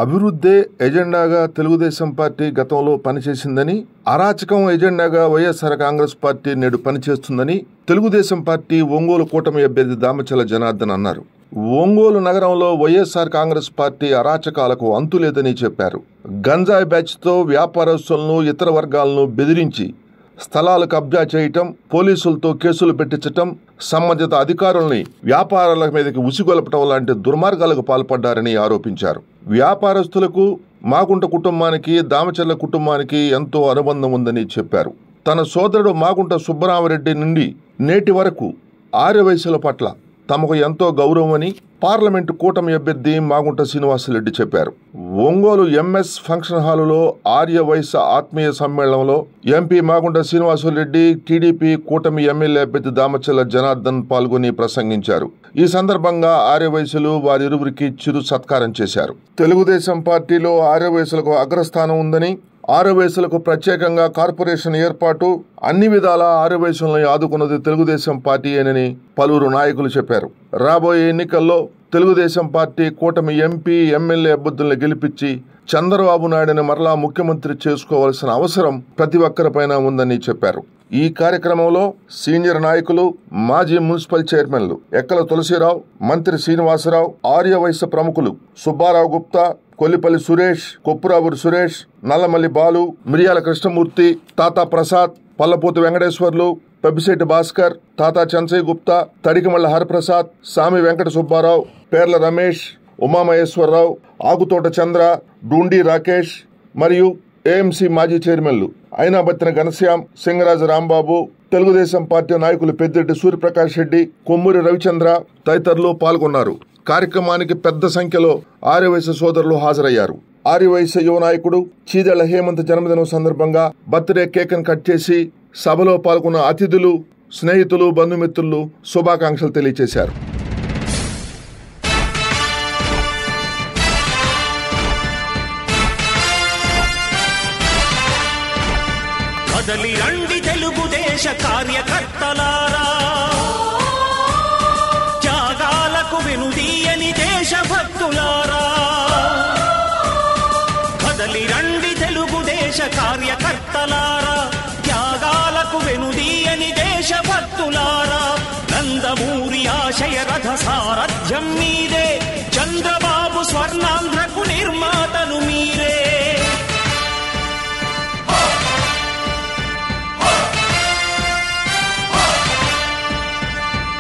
అభివృద్ధే ఎజెండాగా తెలుగుదేశం పార్టీ గతంలో పనిచేసిందని, అరాచకం ఎజెండాగా వైఎస్ఆర్ కాంగ్రెస్ పార్టీ నేడు పనిచేస్తుందని తెలుగుదేశం పార్టీ ఒంగోలు కూటమి అభ్యర్థి దామచల జనార్దన్ అన్నారు. ఒంగోలు నగరంలో వైఎస్ఆర్ కాంగ్రెస్ పార్టీ అరాచకాలకు అంతులేదని చెప్పారు. గంజాయి బ్యాచ్తో వ్యాపారస్తులను, ఇతర వర్గాలను బెదిరించి స్థలాలు కబ్జా చేయటం, పోలీసులతో కేసులు పెట్టించటం, సంబంధిత అధికారుల్ని వ్యాపారాల మీదకి ఉసిగొలపటం లాంటి దుర్మార్గాలకు పాల్పడ్డారని ఆరోపించారు. వ్యాపారస్తులకు మాగుంట కుటుంబానికి, దామచర్ల కుటుంబానికి ఎంతో అనుబంధం ఉందని చెప్పారు. తన సోదరుడు మాగుంట సుబ్బరామరెడ్డి నుండి నేటి వరకు ఆర్యవైశ్యుల పట్ల తమకు ఎంతో గౌరవమని పార్లమెంటు కూటమి అభ్యర్థి మాగుంట శ్రీనివాసరెడ్డి చెప్పారు. ఒంగోలు ఎంఎస్ ఫంక్షన్ హాలులో ఆర్యవైశ్య ఆత్మీయ సమ్మేళనంలో ఎంపీ మాగుంట శ్రీనివాసరెడ్డి, టీడీపీ కూటమి ఎమ్మెల్యే అభ్యర్థి దామచల జనార్దన్ పాల్గొని ప్రసంగించారు. ఈ సందర్భంగా ఆర్యవైశ్యులు వారిరువురికి చిరు సత్కారం చేశారు. తెలుగుదేశం పార్టీలో ఆర్యవైశ్యులకు అగ్రస్థానం ఉందని, ఆర్యవైశ్యులకు ప్రత్యేకంగా కార్పొరేషన్ ఏర్పాటు, అన్ని విధాల ఆర్యవైశ్యులను ఆదుకున్నది తెలుగుదేశం పార్టీయేనని పలువురు నాయకులు చెప్పారు. రాబోయే ఎన్నికల్లో తెలుగుదేశం పార్టీ కూటమి ఎంపీ, ఎమ్మెల్యే అభ్యర్థులను గెలిపించి చంద్రబాబు నాయుడుని మరలా ముఖ్యమంత్రి చేసుకోవాల్సిన అవసరం ప్రతి ఒక్కరిపైన ఉందని చెప్పారు. ఈ కార్యక్రమంలో సీనియర్ నాయకులు, మాజీ మున్సిపల్ చైర్మన్లు ఎక్కల తులసిరావు, మంత్రి శ్రీనివాసరావు, ఆర్యవైశ్య ప్రముఖులు సుబ్బారావు గుప్తా, కొల్లిపల్లి సురేష్, కొప్పురాబూరి సురేష్, నల్లమల్లి బాలు, మిరియాల కృష్ణమూర్తి, తాతా ప్రసాద్, పల్లపోతు వెంకటేశ్వర్లు, పెబ్బిశెట్టి భాస్కర్, తాతా చంచయ్య గుప్తా, తడికిమల్ల హరిప్రసాద్, సామి వెంకట సుబ్బారావు, పేర్ల రమేష్, ఉమామహేశ్వరరావు, ఆగుతోట చంద్ర, డూండి రాకేష్ మరియు ఏఎంసీ మాజీ చైర్మన్లు అయినాబత్తిన ఘనశ్యాం, సింగరాజు రాంబాబు, తెలుగుదేశం పార్టీ నాయకులు పెద్దిరెడ్డి సూర్యప్రకాష్ రెడ్డి, కొమ్మూరి రవిచంద్ర తదితరులు పాల్గొన్నారు. కార్యక్రమానికి పెద్ద సంఖ్యలో ఆర్యవైశ్య సోదరులు హాజరయ్యారు. ఆర్యవైశ్య యువ నాయకుడు చీదెళ్ల హేమంత్ జన్మదినం సందర్భంగా బర్త్డే కేక్ను కట్ చేసి సభలో పాల్గొన్న అతిథులు, స్నేహితులు, బంధుమిత్రులు శుభాకాంక్షలు తెలియజేశారు. కదలి రండి తెలుగుదేశ కార్యకర్తలారా, త్యాగాలకు వెనుదీయని దేశభక్తులారా. కదలి రండి తెలుగుదేశ కార్యకర్తలారా, త్యాగాలకు వెనుదీయని దేశభక్తులారా. నందమూరి ఆశయ రథ సారథ్యం మీదే, చంద్రబాబు స్వర్ణాంధ్రకు నిర్మాతలు మీరే.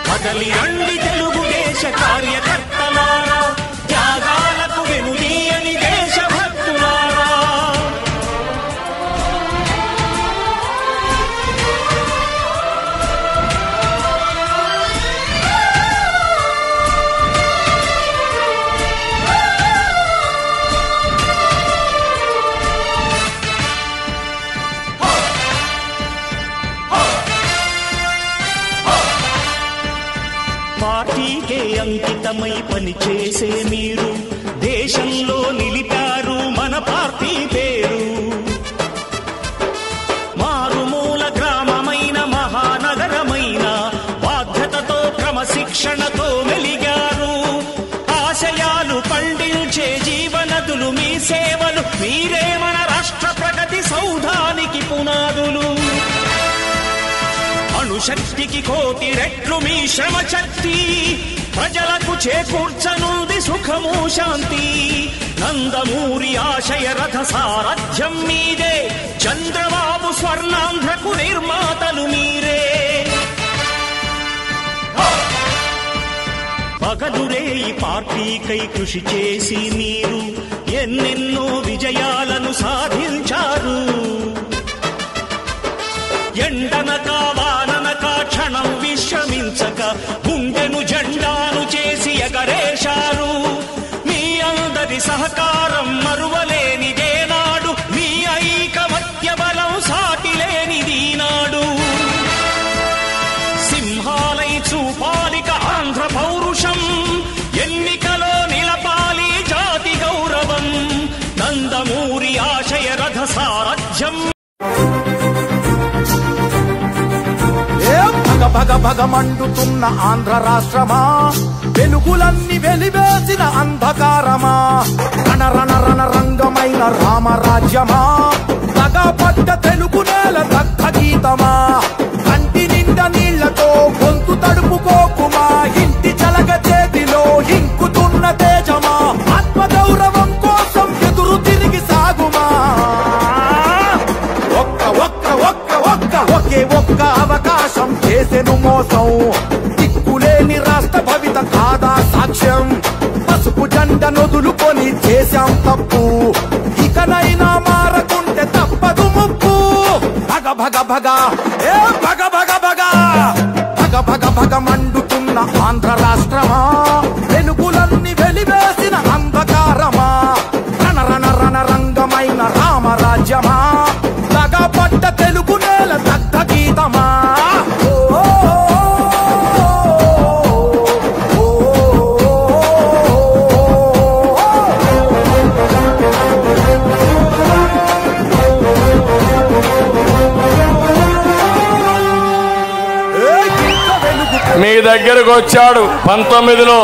కదలి రండి తెలుగుదేశ కార్యకర్తలారా, త్యాగాలకు వెనుదీయని దేశభక్తులారా. పార్టీకే అంకితమై పనిచేసే మీరు దేశంలో నిలిపారు మన పార్టీ పేరు. మారుమూల గ్రామమైన మహానగరమైన బాధ్యతతో క్రమశిక్షణతో మెలిగారు. ఆశయాలు పండించే జీవనదులు మీ సేవలు, మీరే మన రాష్ట్ర ప్రగతి సౌధానికి పునాదులు. అణుశక్తికి కోటి రెట్లు మీ శ్రమ శక్తి, ప్రజలకు చేకూర్చనుంది సుఖము శాంతి. నందమూరి ఆశయ రథ సారథ్యం మీదే, చంద్రబాబు స్వర్ణాంధ్రకు నిర్మాతలు మీరే. పగలురే ఈ పార్టీకై కృషి చేసి మీరు ఎన్నెన్నో విజయాలను సాధించారు. ఎండనక వాననక క్షణం విశ్రమించక గుండెను జెండాను చేసి ఎగరేశారు. మీ అందరి సహకారం మరువలేనిదేనాడు, మీ ఐకమత్య బలం సాటిలేనిదీనాడు. సింహాలై చూపాలిక ఆంధ్ర పౌరుషం, ఎన్నికలో నిలపాలి జాతి గౌరవం. నందమూరి ఆశయ రథ సారథ్యం. భగ భగ మండుతున్న ఆంధ్ర రాష్ట్రమా, వెలుగులన్నీ వెలివేసిన అంధకారమా, రణరణ రామరాజ్యమా తగపడ్డ తెలుగు నేల దగ్ధ గీతమా కంటి నిండా నీళ్లతో గొంతు తడుపుకోకుమా ఇంటి చలగ చేతిలో ఇంకుతున్న తేజమా ఆత్మగౌరవం కోసం ఎదురు తిరిగి సాగుమా ఒకే ఒక్క అవకాశం చేసెను మోసం దిక్కులేని రాష్ట్ర భవిత కాదా సాక్ష్యం పసుపు జెండ నొదులుకొని చేశాం తప్పు ఇకనైనా మారకుంటే తప్పదు ముప్పు భగ భగ భగ ఏ భగ భగ భగ భగ భగ భగ మండుతున్న ఆంధ్ర రాష్ట్రమా వెలుగులన్నీ వెలివేసిన అంధకారమా రణ రణ రణ రంగమైన రామరాజ్యమా తగపడ్డ తెలుగు నేల దగ్ధ గీతమా మీ దగ్గరకు వచ్చాడు 19లో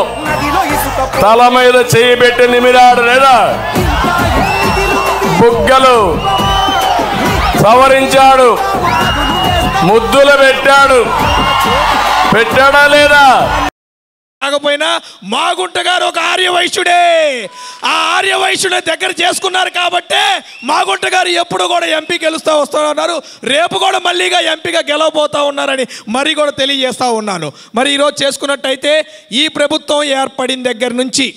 తల మీద చేయి పెట్టి నిమిరాడు లేదా బుగ్గలు సవరించాడు ముద్దులు పెట్టాడా లేదా కాకపోయినా మాగుంట గారు ఒక ఆర్యవైశ్యుడే ఆ ఆర్యవైశ్యుడే దగ్గర చేసుకున్నారు కాబట్టి మాగుంట గారు ఎప్పుడు కూడా ఎంపీ గెలుస్తూ వస్తున్నారు రేపు కూడా మళ్ళీగా ఎంపీగా గెలవబోతా ఉన్నారని మరి కూడా తెలియజేస్తా ఉన్నాను మరి ఈరోజు చేసుకున్నట్టయితే ఈ ప్రభుత్వం ఏర్పడిన దగ్గర నుంచి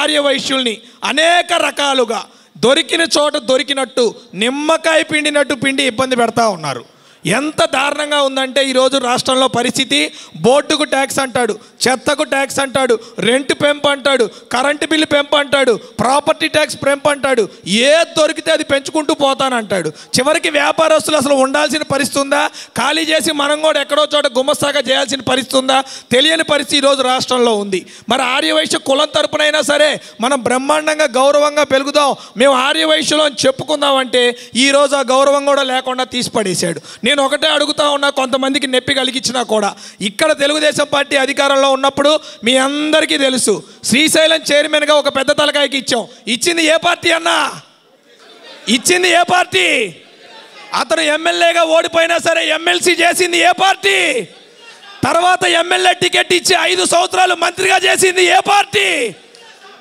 ఆర్యవైశ్యుల్ని అనేక రకాలుగా దొరికిన చోట దొరికినట్టు నిమ్మకాయ పిండినట్టు పిండి ఇబ్బంది పెడతా ఉన్నారు ఎంత దారుణంగా ఉందంటే ఈరోజు రాష్ట్రంలో పరిస్థితి బోర్డుకు ట్యాక్స్ అంటాడు చెత్తకు ట్యాక్స్ అంటాడు రెంట్ పెంపు అంటాడు కరెంటు బిల్లు పెంపు అంటాడు ప్రాపర్టీ ట్యాక్స్ పెంపు అంటాడు ఏది దొరికితే అది పెంచుకుంటూ పోతానంటాడు చివరికి వ్యాపారస్తులు అసలు ఉండాల్సిన పరిస్థితి ఉందా ఖాళీ చేసి మనం కూడా ఎక్కడో చోట గుమస్తాగా చేయాల్సిన పరిస్థితి ఉందా తెలియని పరిస్థితి ఈరోజు రాష్ట్రంలో ఉంది మరి ఆర్యవైశ్య కులం తరపునైనా సరే మనం బ్రహ్మాండంగా గౌరవంగా పెరుగుదాం మేము ఆర్యవైశ్యులు అని చెప్పుకుందామంటే ఈరోజు ఆ గౌరవం కూడా లేకుండా తీసిపడేశాడు నేను ఒకటే అడుగుతా ఉన్నా కొంతమందికి నొప్పి కలిగించినా కూడా ఇక్కడ తెలుగుదేశం పార్టీ అధికారంలో ఉన్నప్పుడు మీ అందరికీ తెలుసు శ్రీశైలం చైర్మన్గా ఒక పెద్ద తలకాయకి ఇచ్చాం ఇచ్చింది ఏ పార్టీ అన్నా ఇచ్చింది ఏ పార్టీ అతను ఎమ్మెల్యేగా ఓడిపోయినా సరే ఎమ్మెల్సీ చేసింది ఏ పార్టీ తర్వాత ఎమ్మెల్యే టికెట్ ఇచ్చి 5 సంవత్సరాలు మంత్రిగా చేసింది ఏ పార్టీ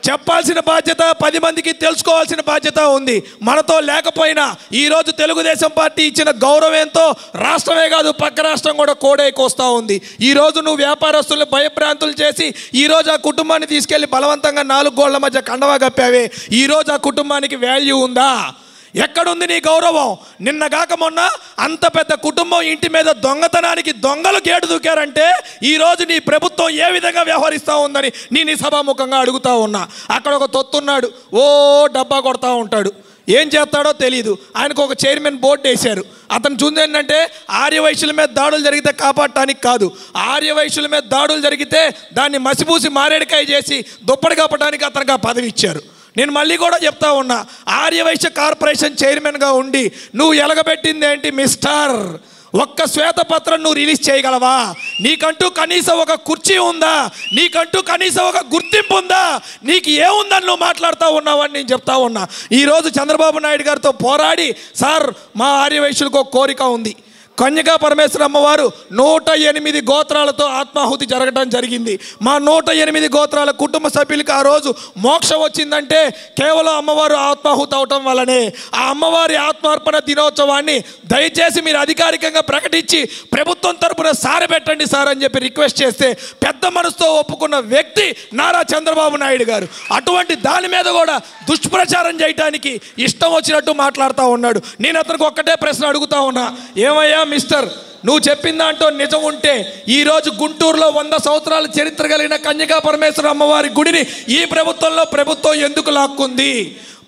చెప్పాల్సిన బాధ్యత 10 మందికి తెలుసుకోవాల్సిన బాధ్యత ఉంది మనతో లేకపోయినా ఈరోజు తెలుగుదేశం పార్టీ ఇచ్చిన గౌరవంతో రాష్ట్రమే కాదు పక్క రాష్ట్రం కూడా కోడైకొస్తా ఉంది ఈరోజు నువ్వు వ్యాపారస్తులను భయభ్రాంతులు చేసి ఈరోజు ఆ కుటుంబాన్ని తీసుకెళ్లి బలవంతంగా 4 గోళ్ల మధ్య కండవా కప్పావే ఈరోజు ఆ కుటుంబానికి వాల్యూ ఉందా ఎక్కడుంది నీ గౌరవం నిన్నగాక మొన్న అంత పెద్ద కుటుంబం ఇంటి మీద దొంగతనానికి దొంగలు గేటు దూకారంటే ఈరోజు నీ ప్రభుత్వం ఏ విధంగా వ్యవహరిస్తూ ఉందని నేను సభాముఖంగా అడుగుతా ఉన్నా అక్కడ ఒక తొత్తున్నాడు ఓ డబ్బా కొడతా ఉంటాడు ఏం చేస్తాడో తెలియదు ఆయనకు ఒక చైర్మన్ బోర్డు వేశారు అతను చూసి ఏంటంటే ఆర్యవైశ్యుల మీద దాడులు జరిగితే కాపాడటానికి కాదు ఆర్యవైశ్యుల మీద దాడులు జరిగితే దాన్ని మసిపూసి మారేడికాయ చేసి దుప్పటి కప్పడానికి అతనికి ఆ పదవి ఇచ్చారు నేను మళ్ళీ కూడా చెప్తా ఉన్నా ఆర్యవైశ్య కార్పొరేషన్ చైర్మన్గా ఉండి నువ్వు ఎలగబెట్టింది ఏంటి మిస్టర్ ఒక్క శ్వేతపత్రం నువ్వు రిలీజ్ చేయగలవా నీకంటూ కనీసం ఒక కుర్చీ ఉందా నీకంటూ కనీసం ఒక గుర్తింపు ఉందా నీకు ఏముందని నువ్వు మాట్లాడుతూ ఉన్నావని నేను చెప్తా ఉన్నా ఈరోజు చంద్రబాబు నాయుడు గారితో పోరాడి సార్ మా ఆర్యవైశ్యులకు ఒక కోరిక ఉంది కన్యకా పరమేశ్వర అమ్మవారు 108 గోత్రాలతో ఆత్మాహుతి జరగడం జరిగింది మా 108 గోత్రాల కుటుంబ సభ్యులకి ఆ రోజు మోక్షం వచ్చిందంటే కేవలం అమ్మవారు ఆత్మాహుతి అవటం వల్లనే ఆ అమ్మవారి ఆత్మార్పణ దినోత్సవాన్ని దయచేసి మీరు అధికారికంగా ప్రకటించి ప్రభుత్వం తరపున సారబెట్టండి సార్ అని చెప్పి రిక్వెస్ట్ చేస్తే పెద్ద మనసుతో ఒప్పుకున్న వ్యక్తి నారా చంద్రబాబు నాయుడు గారు అటువంటి దాని మీద కూడా దుష్ప్రచారం చేయడానికి ఇష్టం వచ్చినట్టు మాట్లాడుతూ ఉన్నాడు నేను అతనికి ఒక్కటే ప్రశ్న అడుగుతా ఉన్నా ఏమయ్యా మిస్టర్ నువ్వు చెప్పిన దాంట్లో నిజం ఉంటే ఈరోజు గుంటూరులో 100 సంవత్సరాల చరిత్ర కలిగిన కన్యకా పరమేశ్వర అమ్మవారి గుడిని ఈ ప్రభుత్వం ఎందుకు లాక్కుంది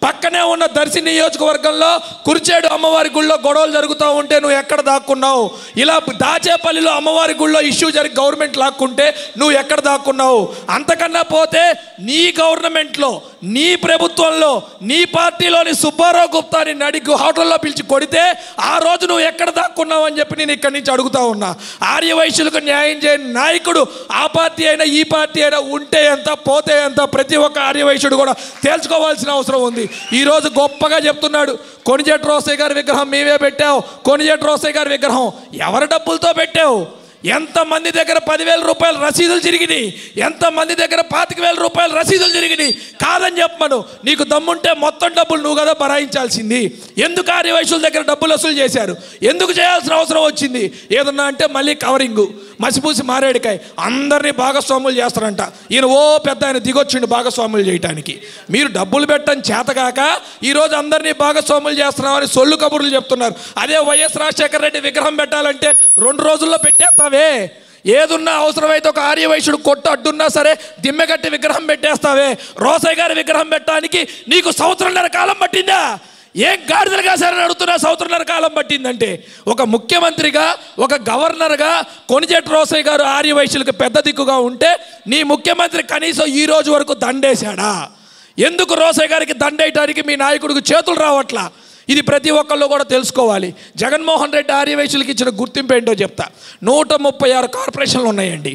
పక్కనే ఉన్న దర్శి నియోజకవర్గంలో కురిచేడు అమ్మవారి గుళ్ళో గొడవలు జరుగుతూ ఉంటే నువ్వు ఎక్కడ దాక్కున్నావు ఇలా దాచేపల్లిలో అమ్మవారి గుళ్ళో ఇష్యూ జరిగి గవర్నమెంట్ లాక్కుంటే నువ్వు ఎక్కడ దాక్కున్నావు అంతకన్నా పోతే నీ గవర్నమెంట్లో నీ ప్రభుత్వంలో నీ పార్టీలోని సుబ్బారావు గుప్తాని నడికి హోటల్లో పిలిచి కొడితే ఆ రోజు నువ్వు ఎక్కడ దాక్కున్నావు అని చెప్పి నేను ఇక్కడి నుంచి అడుగుతా ఉన్నా. ఆర్యవైశ్యులకు న్యాయం చేయని నాయకుడు ఆ పార్టీ అయినా ఈ పార్టీ అయినా ఉంటే ఎంత పోతే ఎంత ప్రతి ఒక్క ఆర్యవైశ్యుడు కూడా తేల్చుకోవాల్సిన అవసరం ఉంది. ఈరోజు గొప్పగా చెప్తున్నాడు, కొణిజేటి రోసయ్య గారి విగ్రహం మేమే పెట్టావు. కొణిజేటి రోసయ్య గారి విగ్రహం ఎవరి డబ్బులతో పెట్టావు? ఎంతమంది దగ్గర 10,000 రూపాయల రసీదులు జరిగినాయి, ఎంతమంది దగ్గర 25,000 రూపాయల రసీదులు జరిగినాయి. కాదని చెప్పమను, నీకు దమ్ముంటే మొత్తం డబ్బులు నువ్వు కదా భరాయించాల్సింది. ఎందుకు ఆర్యవైశ్యుల దగ్గర డబ్బులు వసూలు చేశారు? ఎందుకు చేయాల్సిన అవసరం వచ్చింది? ఏదన్నా అంటే మళ్ళీ కవరింగు, మసిపూసి మారేడికాయ, అందరినీ భాగస్వాములు చేస్తారంట. ఈయన పెద్ద ఆయన దిగొచ్చిండు భాగస్వాములు చేయడానికి. మీరు డబ్బులు పెట్టని చేతగాక ఈరోజు అందరినీ భాగస్వాములు చేస్తున్నామని సొల్లు కబుర్లు చెప్తున్నారు. అదే వైఎస్ రాజశేఖర రెడ్డి విగ్రహం పెట్టాలంటే 2 రోజుల్లో పెట్టేస్తావే. ఏదున్నా అవసరమైతే ఒక ఆర్యవైశ్యుడు కొట్టు అడ్డున్నా సరే దిమ్మెగట్టి విగ్రహం పెట్టేస్తావే. రోసయ్య గారి విగ్రహం పెట్టడానికి నీకు 1.5 సంవత్సరాల కాలం పట్టిందా? ఏం గాడిదలుగా సరే అడుగుతున్నా 1.5 సంవత్సరాల కాలం పట్టిందంటే. ఒక ముఖ్యమంత్రిగా, ఒక గవర్నర్గా కొణిజేటి రోసయ్య గారు ఆర్యవైశ్యులకు పెద్ద దిక్కుగా ఉంటే నీ ముఖ్యమంత్రి కనీసం ఈ రోజు వరకు దండేశాడా? ఎందుకు రోసయ్య గారికి దండేయడానికి మీ నాయకుడికి చేతులు రావట్లా? ఇది ప్రతి ఒక్కళ్ళు కూడా తెలుసుకోవాలి. జగన్మోహన్ రెడ్డి ఆర్యవైశ్యులకు ఇచ్చిన గుర్తింపు ఏంటో చెప్తా. 136 కార్పొరేషన్లు ఉన్నాయండి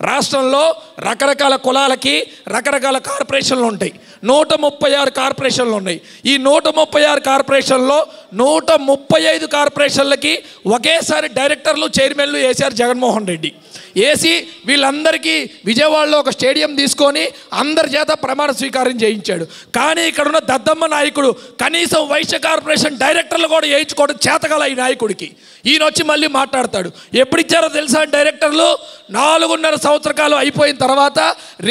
రాష్ట్రంలో. రకరకాల కులాలకి రకరకాల కార్పొరేషన్లు ఉంటాయి. 136 కార్పొరేషన్లు ఉన్నాయి. ఈ 136 కార్పొరేషన్లో 135 కార్పొరేషన్లకి ఒకేసారి డైరెక్టర్లు, చైర్మన్లు వేశారు జగన్మోహన్ రెడ్డి. వేసి వీళ్ళందరికీ విజయవాడలో ఒక స్టేడియం తీసుకొని అందరి చేత ప్రమాణ స్వీకారం చేయించాడు. కానీ ఇక్కడున్న దద్దమ్మ నాయకుడు కనీసం వైశ్య కార్పొరేషన్ డైరెక్టర్లు కూడా వేయించుకోవడం చేతగల ఈ నాయకుడికి. ఈయన వచ్చి మళ్ళీ మాట్లాడతాడు. ఎప్పుడు ఇచ్చారో తెలుసా డైరెక్టర్లు? 4.5 సంవత్సరాలు అయిపోయిన తర్వాత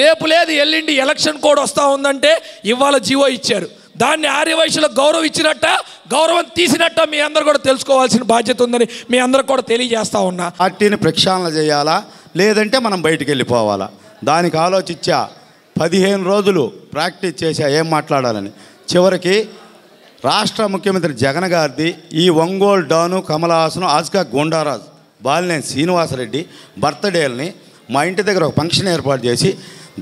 రేపు లేదు ఎల్లుండి ఎలక్షన్ కోడ్ వస్తూ ఉందంటే ఇవాళ జీవో ఇచ్చారు. దాన్ని ఆర్యవైశ్యులకు గౌరవం ఇచ్చినట్ట, గౌరవం తీసినట్ట మీ అందరూ కూడా తెలుసుకోవాల్సిన బాధ్యత ఉందని మీ అందరూ కూడా తెలియజేస్తా ఉన్నా. పార్టీని ప్రక్షాళన చేయాలా లేదంటే మనం బయటికి వెళ్ళిపోవాలా? దానికి ఆలోచించా. 15 రోజులు ప్రాక్టీస్ చేశా ఏం మాట్లాడాలని. చివరికి రాష్ట్ర ముఖ్యమంత్రి జగన్ గారిది ఈ ఒంగోలు డాను, కమలహాసను, ఆజ్కా గుండారాజు, బాలినేని శ్రీనివాసరెడ్డి బర్త్డేలని మా ఇంటి దగ్గర ఒక ఫంక్షన్ ఏర్పాటు చేసి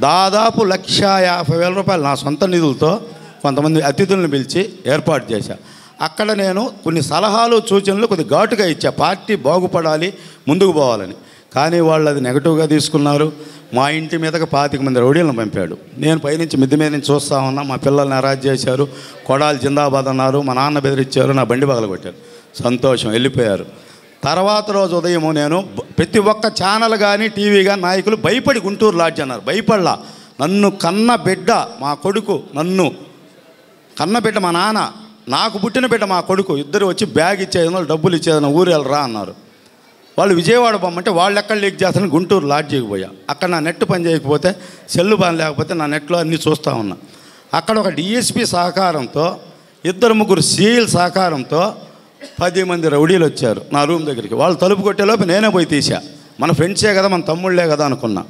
దాదాపు 1,50,000 రూపాయలు నా సొంత నిధులతో కొంతమంది అతిథులను పిలిచి ఏర్పాటు చేశా. అక్కడ నేను కొన్ని సలహాలు, సూచనలు కొద్ది ఘాటుగా ఇచ్చా. పార్టీ బాగుపడాలి, ముందుకు పోవాలని. కానీ వాళ్ళు అది నెగటివ్గా తీసుకున్నారు. మా ఇంటి మీదకి 25 మంది రౌడీలను పంపాడు. నేను పైనుంచి మిద్ది మీద నుంచి చూస్తూ ఉన్నా. మా పిల్లల్ని అరాజ్ చేశారు, కొడాలి జిందాబాద్ అన్నారు, మా నాన్న బెదిరించారు, నా బండి పగలగొట్టారు. సంతోషం, వెళ్ళిపోయారు. తర్వాత రోజు ఉదయము నేను ప్రతి ఒక్క ఛానల్ కానీ టీవీ కానీ నాయకులు భయపడి గుంటూరు లాడ్జ్ అన్నారు. భయపడలా. నన్ను కన్న బిడ్డ మా కొడుకు, నన్ను కన్న బిడ్డ మా నాన్న, నాకు పుట్టిన బిడ్డ మా కొడుకు, ఇద్దరు వచ్చి బ్యాగ్ ఇచ్చేదనో డబ్బులు ఇచ్చేదనో ఊరు వెళ్ళరా అన్నారు. వాళ్ళు విజయవాడ పొమ్మంటే వాళ్ళు ఎక్కడ లీక్ చేస్తారని గుంటూరు లాడ్జికి పోయా. అక్కడ నా నెట్ పని చేయకపోతే, సెల్లు పని లేకపోతే నా నెట్లో అన్నీ చూస్తూ ఉన్నా. అక్కడ ఒక డిఎస్పీ సహకారంతో, 2-3 సీఎల్ సహకారంతో 10 మంది రౌడీలు వచ్చారు నా రూమ్ దగ్గరికి. వాళ్ళు తలుపు కొట్టేలోపు నేనే పోయి తీసా. మన ఫ్రెండ్సే కదా, మన తమ్ముళ్ళే కదా అనుకున్నా.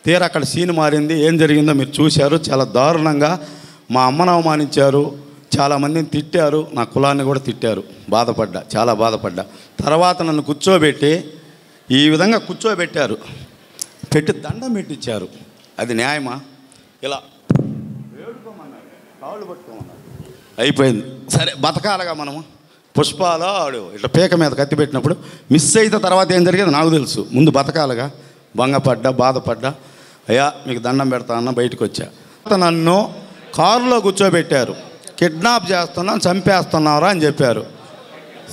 తీరా అక్కడ సీన్ మారింది. ఏం జరిగిందో మీరు చూశారు. చాలా దారుణంగా మా అమ్మను అవమానించారు, చాలామందిని తిట్టారు, నా కులాన్ని కూడా తిట్టారు. బాధపడ్డా, చాలా బాధపడ్డా. తర్వాత నన్ను కూర్చోబెట్టి ఈ విధంగా కూర్చోబెట్టారు, పెట్టి దండం పెట్టించారు. అది న్యాయమా? ఇలా వేడుకోమన్నారు, కాళ్ళు పట్టుకోమన్నారు. అయిపోయింది. సరే బతకాలగా మనము. పుష్పాలో ఆడు ఇట్లా పీక మీద కత్తి పెట్టినప్పుడు మిస్ అయితే తర్వాత ఏం జరిగేది నాకు తెలుసు. ముందు బతకాలగా. భంగపడ్డా, బాధపడ్డా. అయ్యా మీకు దండం పెడతా అన్న బయటకు వచ్చా. నన్ను కారులో కూర్చోబెట్టారు. కిడ్నాప్ చేస్తున్నాం, చంపేస్తున్నారా అని చెప్పారు.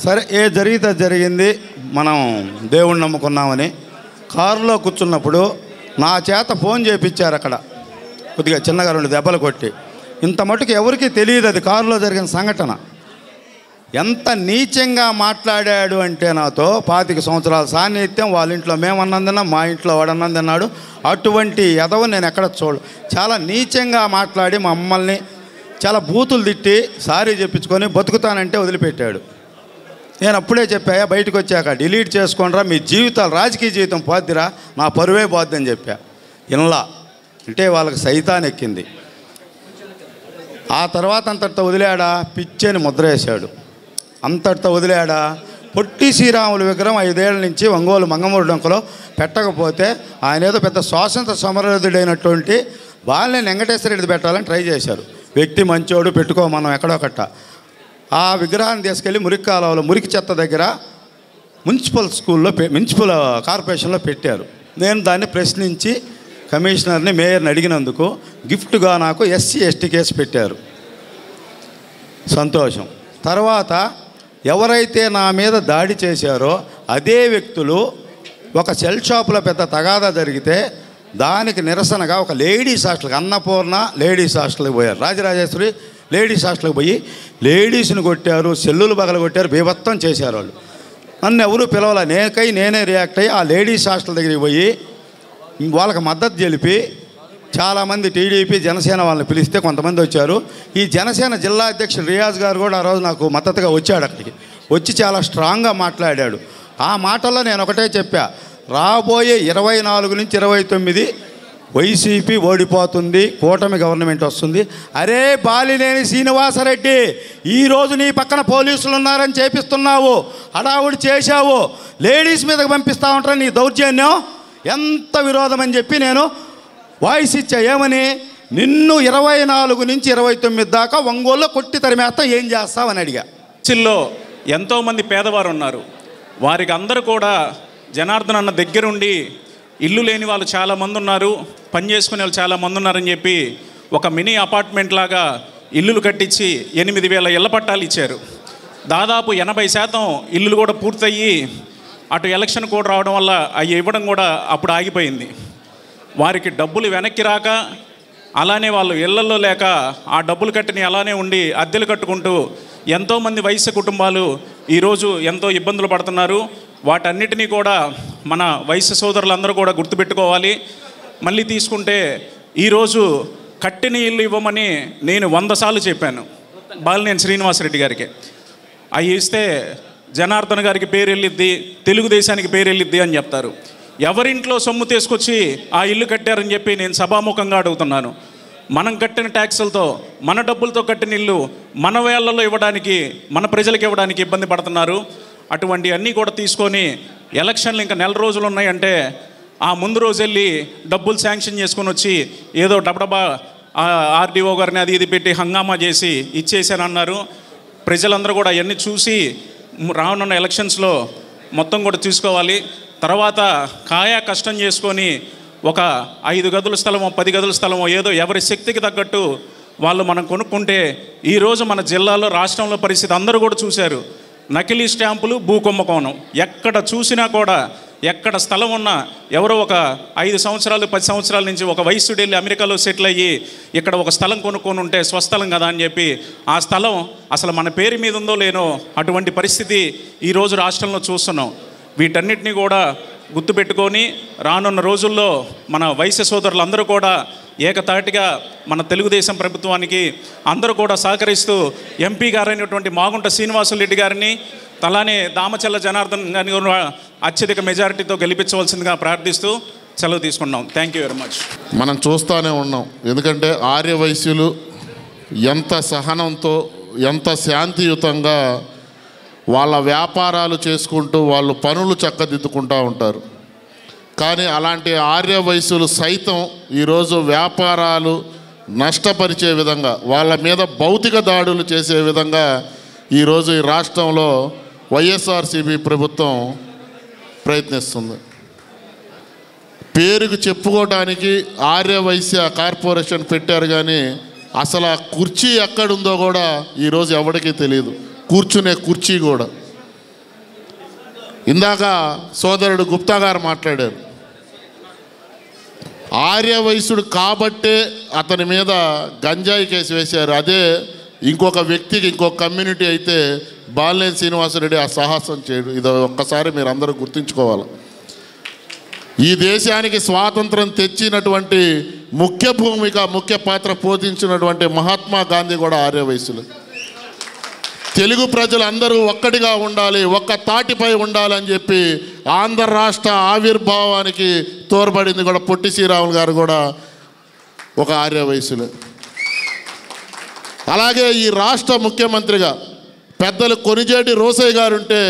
సరే ఏ జరిగితే జరిగింది, మనం దేవుణ్ణి నమ్ముకున్నామని కారులో కూర్చున్నప్పుడు నా చేత ఫోన్ చేయించారు. అక్కడ కొద్దిగా చిన్నగా 2 దెబ్బలు కొట్టి. ఇంత మటుకు ఎవరికీ తెలియదు అది కారులో జరిగిన సంఘటన. ఎంత నీచంగా మాట్లాడాడు అంటే నాతో 25 సంవత్సరాల సాన్నిహిత్యం. వాళ్ళ ఇంట్లో మేము అన్నం తిన్నాం, మా ఇంట్లో వాడు అన్నం తిన్నాడు. అటువంటి ఎదవ నేను ఎక్కడ చాలా నీచంగా మాట్లాడి మమ్మల్ని చాలా బూతులు తిట్టి సారీ చెప్పించుకొని బతుకుతానంటే వదిలిపెట్టాడు. నేను అప్పుడే చెప్పా, బయటకు వచ్చాక డిలీట్ చేసుకోండిరా, మీ జీవితాలు, రాజకీయ జీవితం పోద్దిరా, నా పరువే పోద్దని చెప్పా. ఇన్లా అంటే వాళ్ళకి సైతాన్ ఎక్కింది. ఆ తర్వాత అంతటితో వదిలాడా? పిచ్చని ముద్ర వేశాడు. అంతటితో వదిలాడా? పొట్టి శ్రీరాములు విగ్రహం 5 ఏళ్ల నుంచి ఒంగోలు మంగమూరు డొంకలో పెట్టకపోతే ఆయన ఏదో పెద్ద స్వాతంత్ర సమరయుడైనటువంటి బాలినేని వెంకటేశ్వర రెడ్డి పెట్టాలని ట్రై చేశారు. వ్యక్తి మంచోడు, పెట్టుకో మనం ఎక్కడో కట్ట. ఆ విగ్రహాన్ని తీసుకెళ్ళి మురికి కాలువలో, మురికి చెత్త దగ్గర మున్సిపల్ స్కూల్లో మున్సిపల్ కార్పొరేషన్లో పెట్టారు. నేను దాన్ని ప్రశ్నించి కమిషనర్ని, మేయర్ని అడిగినందుకు గిఫ్ట్గా నాకు SC ST కేసు పెట్టారు. సంతోషం. తర్వాత ఎవరైతే నా మీద దాడి చేశారో అదే వ్యక్తులు ఒక సెల్ షాపులో పెద్ద తగాదా జరిగితే దానికి నిరసనగా ఒక లేడీస్ హాస్టల్కి, అన్నపూర్ణ లేడీస్ హాస్టల్కి పోయారు. రాజరాజేశ్వరి లేడీస్ హాస్టల్కి పోయి లేడీస్ని కొట్టారు, సెల్లులు పగల కొట్టారు, బీభత్సం చేశారు. వాళ్ళు నన్ను ఎవరు పిలవాల, నేనే రియాక్ట్ అయ్యి ఆ లేడీస్ హాస్టల్ దగ్గరికి పోయి వాళ్ళకి మద్దతు తెలిపి చాలామంది టీడీపీ జనసేన వాళ్ళని పిలిస్తే కొంతమంది వచ్చారు. ఈ జనసేన జిల్లా అధ్యక్షుడు రియాజ్ గారు కూడా ఆ రోజు నాకు మద్దతుగా వచ్చాడు. అక్కడికి వచ్చి చాలా స్ట్రాంగ్గా మాట్లాడాడు. ఆ మాటల్లో నేను ఒకటే చెప్పా, రాబోయే 24 నుంచి 29 వైసీపీ ఓడిపోతుంది, కూటమి గవర్నమెంట్ వస్తుంది. అరే బాలినేని శ్రీనివాసరెడ్డి, ఈరోజు నీ పక్కన పోలీసులు ఉన్నారని చేపిస్తున్నావు, హడావుడి చేశావు, లేడీస్ మీదకి పంపిస్తా ఉంటారు, నీ దౌర్జన్యం ఎంత విరోధం అని చెప్పి నేను వాయిస్ ఇచ్చా. ఏమని, నిన్ను 24 నుంచి 29 దాకా ఒంగోలులో కొట్టి తరిమేస్తా, ఏం చేస్తావని అడిగా. సిల్లో ఎంతోమంది పేదవారు ఉన్నారు. వారికి అందరూ కూడా జనార్దన్ అన్న దగ్గరుండి ఇల్లు లేని వాళ్ళు చాలామంది ఉన్నారు, పని చేసుకునే వాళ్ళు చాలామంది ఉన్నారని చెప్పి ఒక మినీ అపార్ట్మెంట్ లాగా ఇల్లులు కట్టించి 8,000 ఇళ్ల పట్టాలు ఇచ్చారు. దాదాపు 80% ఇల్లులు కూడా పూర్తయ్యి అటు ఎలక్షన్ కూడా రావడం వల్ల అవి ఇవ్వడం కూడా అప్పుడు ఆగిపోయింది. వారికి డబ్బులు వెనక్కి రాక, అలానే వాళ్ళు ఇళ్లలో లేక ఆ డబ్బులు కట్టిని అలానే ఉండి అద్దెలు కట్టుకుంటూ ఎంతోమంది వయసు కుటుంబాలు ఈరోజు ఎంతో ఇబ్బందులు పడుతున్నారు. వాటన్నిటినీ కూడా మన వయసు సోదరులందరూ కూడా గుర్తుపెట్టుకోవాలి. మళ్ళీ తీసుకుంటే ఈరోజు కట్టిన ఇల్లు ఇవ్వమని నేను 100 సార్లు చెప్పాను బాలినేని శ్రీనివాసరెడ్డి గారికి. అవి ఇస్తే జనార్దన్ గారికి పేరు వెళ్ళిద్ది, తెలుగుదేశానికి పేరు వెళ్ళిద్ది అని చెప్తారు. ఎవరింట్లో సొమ్ము తీసుకొచ్చి ఆ ఇల్లు కట్టారని చెప్పి నేను సభాముఖంగా అడుగుతున్నాను. మనం కట్టిన ట్యాక్సులతో, మన డబ్బులతో కట్టిన ఇల్లు మన వేళ్లలో ఇవ్వడానికి, మన ప్రజలకు ఇవ్వడానికి ఇబ్బంది పడుతున్నారు. అటువంటి అన్నీ కూడా తీసుకొని ఎలక్షన్లు ఇంకా 4 రోజులు ఉన్నాయంటే ఆ ముందు రోజు వెళ్ళి డబ్బులు శాంక్షన్ చేసుకొని వచ్చి ఏదో డబ్బడబా RDO గారిని అది ఇది పెట్టి హంగామా చేసి ఇచ్చేసానన్నారు. ప్రజలందరూ కూడా అవన్నీ చూసి రానున్న ఎలక్షన్స్లో మొత్తం కూడా తీసుకోవాలి. తర్వాత కాయా కష్టం చేసుకొని ఒక 5 గదుల స్థలమో 10 గదుల స్థలమో ఏదో ఎవరి శక్తికి తగ్గట్టు వాళ్ళు మనం కొనుక్కుంటే ఈరోజు మన జిల్లాలో, రాష్ట్రంలో పరిస్థితి అందరూ కూడా చూశారు. నకిలీ స్టాంపులు, భూ కుంభకోణం, ఎక్కడ చూసినా కూడా, ఎక్కడ స్థలం ఉన్నా ఎవరో ఒక 5 సంవత్సరాలు 10 సంవత్సరాల నుంచి ఒక వయస్సుడు వెళ్ళి అమెరికాలో సెటిల్ అయ్యి ఇక్కడ ఒక స్థలం కొనుక్కొని ఉంటే స్వస్థలం కదా అని చెప్పి ఆ స్థలం అసలు మన పేరు మీద ఉందో లేనో అటువంటి పరిస్థితి ఈరోజు రాష్ట్రంలో చూస్తున్నాం. వీటన్నిటినీ కూడా గుర్తుపెట్టుకొని రానున్న రోజుల్లో మన వయసు సోదరులందరూ కూడా ఏకతాటిగా మన తెలుగుదేశం ప్రభుత్వానికి అందరూ కూడా సహకరిస్తూ ఎంపీ గారైనటువంటి మాగుంట శ్రీనివాసరెడ్డి గారిని, అలానే దామచల్ల జనార్దన్ గారిని అత్యధిక మెజారిటీతో గెలిపించవలసిందిగా ప్రార్థిస్తూ సెలవు తీసుకున్నాం. Thank you very much. మనం చూస్తూనే ఉన్నాం. ఎందుకంటే ఆర్యవైశ్యులు ఎంత సహనంతో, ఎంత శాంతియుతంగా వాళ్ళ వ్యాపారాలు చేసుకుంటూ వాళ్ళు పనులు చక్కదిద్దుకుంటూ ఉంటారు. కానీ అలాంటి ఆర్యవైశ్యులు సైతం ఈరోజు వ్యాపారాలు నష్టపరిచే విధంగా, వాళ్ళ మీద భౌతిక దాడులు చేసే విధంగా ఈరోజు ఈ రాష్ట్రంలో వైఎస్ఆర్సీపీ ప్రభుత్వం ప్రయత్నిస్తుంది. పేరుకు చెప్పుకోవడానికి ఆర్యవైశ్య కార్పొరేషన్ పెట్టారు, కానీ అసలు ఆ కుర్చీ ఎక్కడుందో కూడా ఈరోజు ఎవరికీ తెలియదు. కూర్చునే కుర్చీ కూడా. ఇందాక సోదరుడు గుప్తా గారు మాట్లాడారు. ఆర్యవైశ్యుడు కాబట్టే అతని మీద గంజాయి కేసు వేశారు. అదే ఇంకొక వ్యక్తికి, ఇంకొక కమ్యూనిటీ అయితే బాలినేని శ్రీనివాసరెడ్డి ఆ సాహసం చేయడు. ఇది ఒక్కసారి మీరు అందరూ గుర్తుంచుకోవాలి. ఈ దేశానికి స్వాతంత్రం తెచ్చినటువంటి ముఖ్య పాత్ర పోషించినటువంటి మహాత్మా గాంధీ కూడా ఆర్యవైశ్యులు. తెలుగు ప్రజలందరూ ఒక్కటిగా ఉండాలి, ఒక్క తాటిపై ఉండాలని చెప్పి ఆంధ్ర రాష్ట్ర ఆవిర్భావానికి తోడ్పడింది కూడా పొట్టి శ్రీరాములు గారు కూడా ఒక ఆర్యవైశ్యులు. అలాగే ఈ రాష్ట్ర ముఖ్యమంత్రిగా పెద్దలు కొనిజేటి రోసయ్య గారు ఉంటే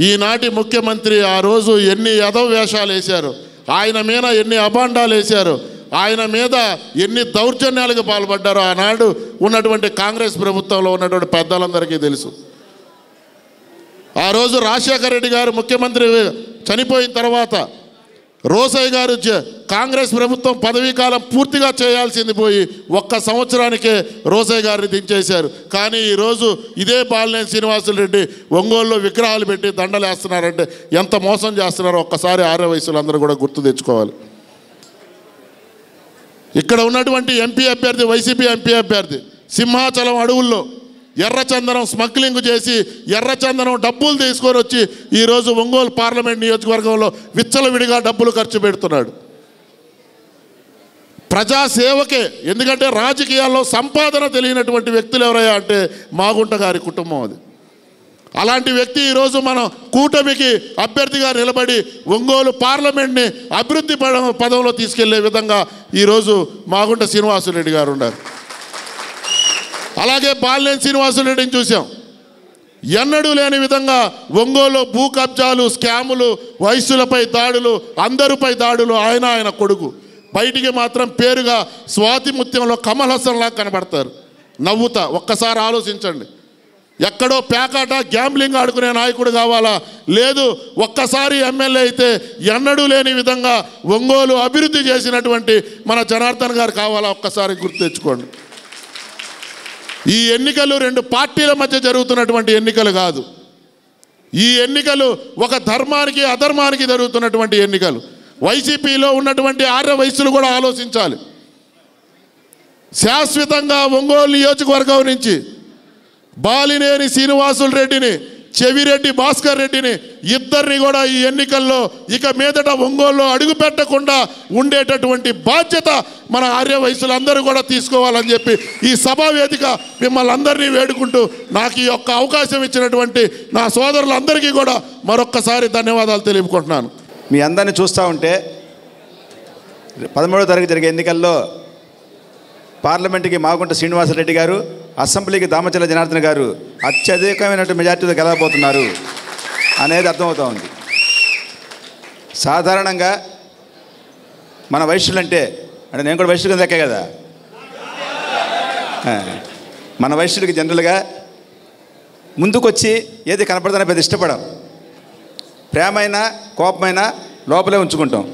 ఈనాటి ముఖ్యమంత్రి ఆ రోజు ఎన్ని యదవ వేషాలు వేశారు, ఆయన మీద ఎన్ని అభాండాలు వేశారు. ఆయన మీద ఎన్ని దౌర్జన్యాలకు పాల్పడ్డారో ఆనాడు ఉన్నటువంటి కాంగ్రెస్ ప్రభుత్వంలో ఉన్నటువంటి పెద్దలందరికీ తెలుసు. ఆ రోజు రాజశేఖర రెడ్డి గారు ముఖ్యమంత్రి చనిపోయిన తర్వాత రోసయ్య గారు కాంగ్రెస్ ప్రభుత్వం పదవీ కాలం పూర్తిగా చేయాల్సింది పోయి 1 సంవత్సరానికే రోసయ్య గారిని దించేశారు. కానీ ఈరోజు ఇదే బాలినేని శ్రీనివాసులరెడ్డి ఒంగోలులో విగ్రహాలు పెట్టి దండలు వేస్తున్నారంటే ఎంత మోసం చేస్తున్నారో ఒక్కసారి ఆర్య వయసులు అందరూ కూడా గుర్తు తెచ్చుకోవాలి. ఇక్కడ ఉన్నటువంటి ఎంపీ అభ్యర్థి, వైసీపీ ఎంపీ అభ్యర్థి సింహాచలం అడవుల్లో ఎర్రచందనం స్మగ్లింగ్ చేసి ఎర్రచందనం డబ్బులు తీసుకొని వచ్చి ఈరోజు ఒంగోలు పార్లమెంట్ నియోజకవర్గంలో విచ్చలవిడిగా డబ్బులు ఖర్చు పెడుతున్నాడు. ప్రజాసేవకే. ఎందుకంటే రాజకీయాల్లో సంపాదన తెలియనటువంటి వ్యక్తులు ఎవరయ్యా అంటే మాగుంట గారి కుటుంబం అది. అలాంటి వ్యక్తి ఈరోజు మనం కూటమికి అభ్యర్థిగా నిలబడి ఒంగోలు పార్లమెంట్ని అభివృద్ధి పదంలో తీసుకెళ్లే విధంగా ఈరోజు మాగుంట శ్రీనివాసులరెడ్డి గారు ఉన్నారు. అలాగే బాలినేని శ్రీనివాసులరెడ్డిని చూసాం. ఎన్నడూ లేని విధంగా ఒంగోలు భూ కబ్జాలు, స్కాములు, వయస్సులపై దాడులు, అందరిపై దాడులు. ఆయన కొడుకు బయటికి మాత్రం పేరుగా స్వాతి ముత్యంలో కమల్ హసన్ లాగా కనబడతారు నవ్వుతా. ఒక్కసారి ఆలోచించండి. ఎక్కడో పేకాట గ్యాంబ్లింగ్ ఆడుకునే నాయకుడు కావాలా? లేదు, ఒక్కసారి ఎమ్మెల్యే అయితే ఎన్నడూ లేని విధంగా ఒంగోలు అభివృద్ధి చేసినటువంటి మన జనార్దన్ గారు కావాలా? ఒక్కసారి గుర్తు తెచ్చుకోండి. ఈ ఎన్నికలు 2 పార్టీల మధ్య జరుగుతున్నటువంటి ఎన్నికలు కాదు. ఈ ఎన్నికలు ఒక ధర్మానికి అధర్మానికి జరుగుతున్నటువంటి ఎన్నికలు. వైసీపీలో ఉన్నటువంటి ఆర్య వయస్సులు కూడా ఆలోచించాలి. శాశ్వతంగా ఒంగోలు నియోజకవర్గం నుంచి బాలినేని శ్రీనివాసులరెడ్డిని, చెవిరెడ్డి భాస్కర్ రెడ్డిని ఇద్దరిని కూడా ఈ ఎన్నికల్లో ఇక మీదట ఒంగోలులో అడుగు పెట్టకుండా ఉండేటటువంటి బాధ్యత మన ఆర్య వయసులందరూ కూడా తీసుకోవాలని చెప్పి ఈ సభా వేదిక మిమ్మల్ని అందరినీ వేడుకుంటూ నాకు ఈ యొక్క అవకాశం ఇచ్చినటువంటి నా సోదరులందరికీ కూడా మరొక్కసారి ధన్యవాదాలు తెలుపుకుంటున్నాను. మీ అందరిని చూస్తూ ఉంటే 13వ తారీఖు జరిగే ఎన్నికల్లో పార్లమెంటుకి మాగుంట శ్రీనివాసరెడ్డి గారు, అసెంబ్లీకి దామచల జనార్దన్ గారు అత్యధికమైనటువంటి మెజార్టీతో గెలవబోతున్నారు అనేది అర్థమవుతూ ఉంది. సాధారణంగా మన వైశ్యులంటే నేను కూడా వైశ్యులు దక్కే కదా, మన వైశ్యులకి జనరల్గా ముందుకొచ్చి ఏది కనపడదని పెద్ద ఇష్టపడం. ప్రేమైనా కోపమైనా లోపలే ఉంచుకుంటాం.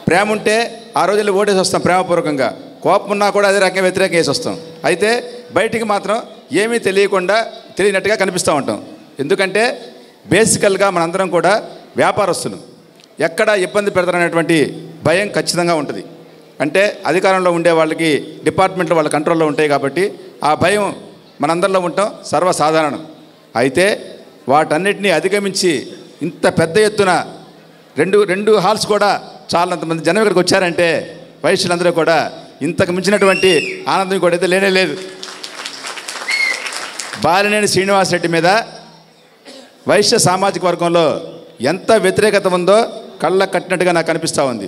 ప్రేమ ఉంటే ఆ రోజుల్లో ఓటేసి వస్తాం ప్రేమపూర్వకంగా, కోపం ఉన్నా కూడా అదే రకంగా వ్యతిరేకంగా వేసి వస్తాం. అయితే బయటికి మాత్రం ఏమీ తెలియనట్టుగా కనిపిస్తూ ఉంటాం. ఎందుకంటే బేసికల్గా మనందరం కూడా వ్యాపారస్తులు, ఎక్కడ ఇబ్బంది పెడతారనేటువంటి భయం ఖచ్చితంగా ఉంటుంది. అంటే అధికారంలో ఉండే వాళ్ళకి డిపార్ట్మెంట్లో వాళ్ళ కంట్రోల్లో ఉంటాయి కాబట్టి ఆ భయం మనందరిలో ఉండటం సర్వసాధారణం. అయితే వాటన్నిటినీ అధిగమించి ఇంత పెద్ద ఎత్తున రెండు హాల్స్ కూడా చాలంతమంది జనం ఇక్కడికి వచ్చారంటే వైశ్యులందరూ కూడా ఇంతకు మించినటువంటి ఆనందం కూడా అయితే లేనే లేదు. బాలినేని శ్రీనివాసరెడ్డి మీద వైశ్య సామాజిక వర్గంలో ఎంత వ్యతిరేకత ఉందో కళ్ళ కట్టినట్టుగా నాకు అనిపిస్తూ ఉంది.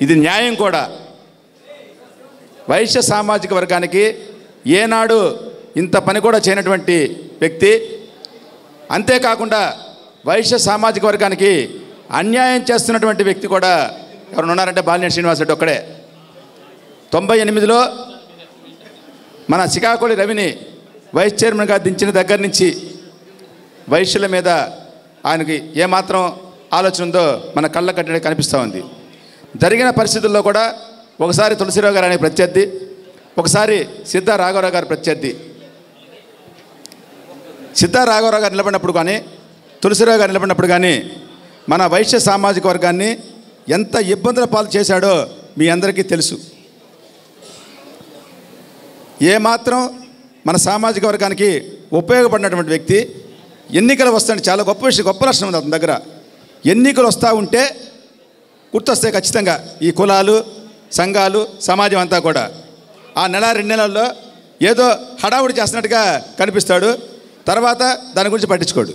ఇది న్యాయం కూడా. వైశ్య సామాజిక వర్గానికి ఏనాడు ఇంత పని కూడా చేయనటువంటి వ్యక్తి, అంతేకాకుండా వైశ్య సామాజిక వర్గానికి అన్యాయం చేస్తున్నటువంటి వ్యక్తి కూడా ఎవరు ఉన్నారంటే బాలినేని శ్రీనివాసరెడ్డి ఒక్కడే. 98లో మన శ్రీకాకుళి రవిని వైస్ చైర్మన్గా దించిన దగ్గర నుంచి వైశ్యుల మీద ఆయనకి ఏమాత్రం ఆలోచన ఉందో మన కళ్ళ కట్టడం కనిపిస్తూ ఉంది. జరిగిన పరిస్థితుల్లో కూడా ఒకసారి తులసిరావు గారు అనే ప్రత్యర్థి, ఒకసారి సిద్ధా రాఘవరావు గారు ప్రత్యర్థి. సిద్ధా రాఘవరావు గారు నిలబడినప్పుడు కానీ తులసిరావు గారు నిలబడినప్పుడు కానీ మన వైశ్య సామాజిక వర్గాన్ని ఎంత ఇబ్బందుల పాలు చేశాడో మీ అందరికీ తెలుసు. ఏమాత్రం మన సామాజిక వర్గానికి ఉపయోగపడినటువంటి వ్యక్తి ఎన్నికలు వస్తాయంటే చాలా గొప్ప విషయం, గొప్ప లక్షణం ఉంది అతని దగ్గర. ఎన్నికలు వస్తూ ఉంటే గుర్తొస్తాయి ఖచ్చితంగా ఈ కులాలు, సంఘాలు, సమాజం అంతా కూడా. ఆ నెల 2 నెలల్లో ఏదో హడావుడి చేస్తున్నట్టుగా కనిపిస్తాడు, తర్వాత దాని గురించి పట్టించుకోడు.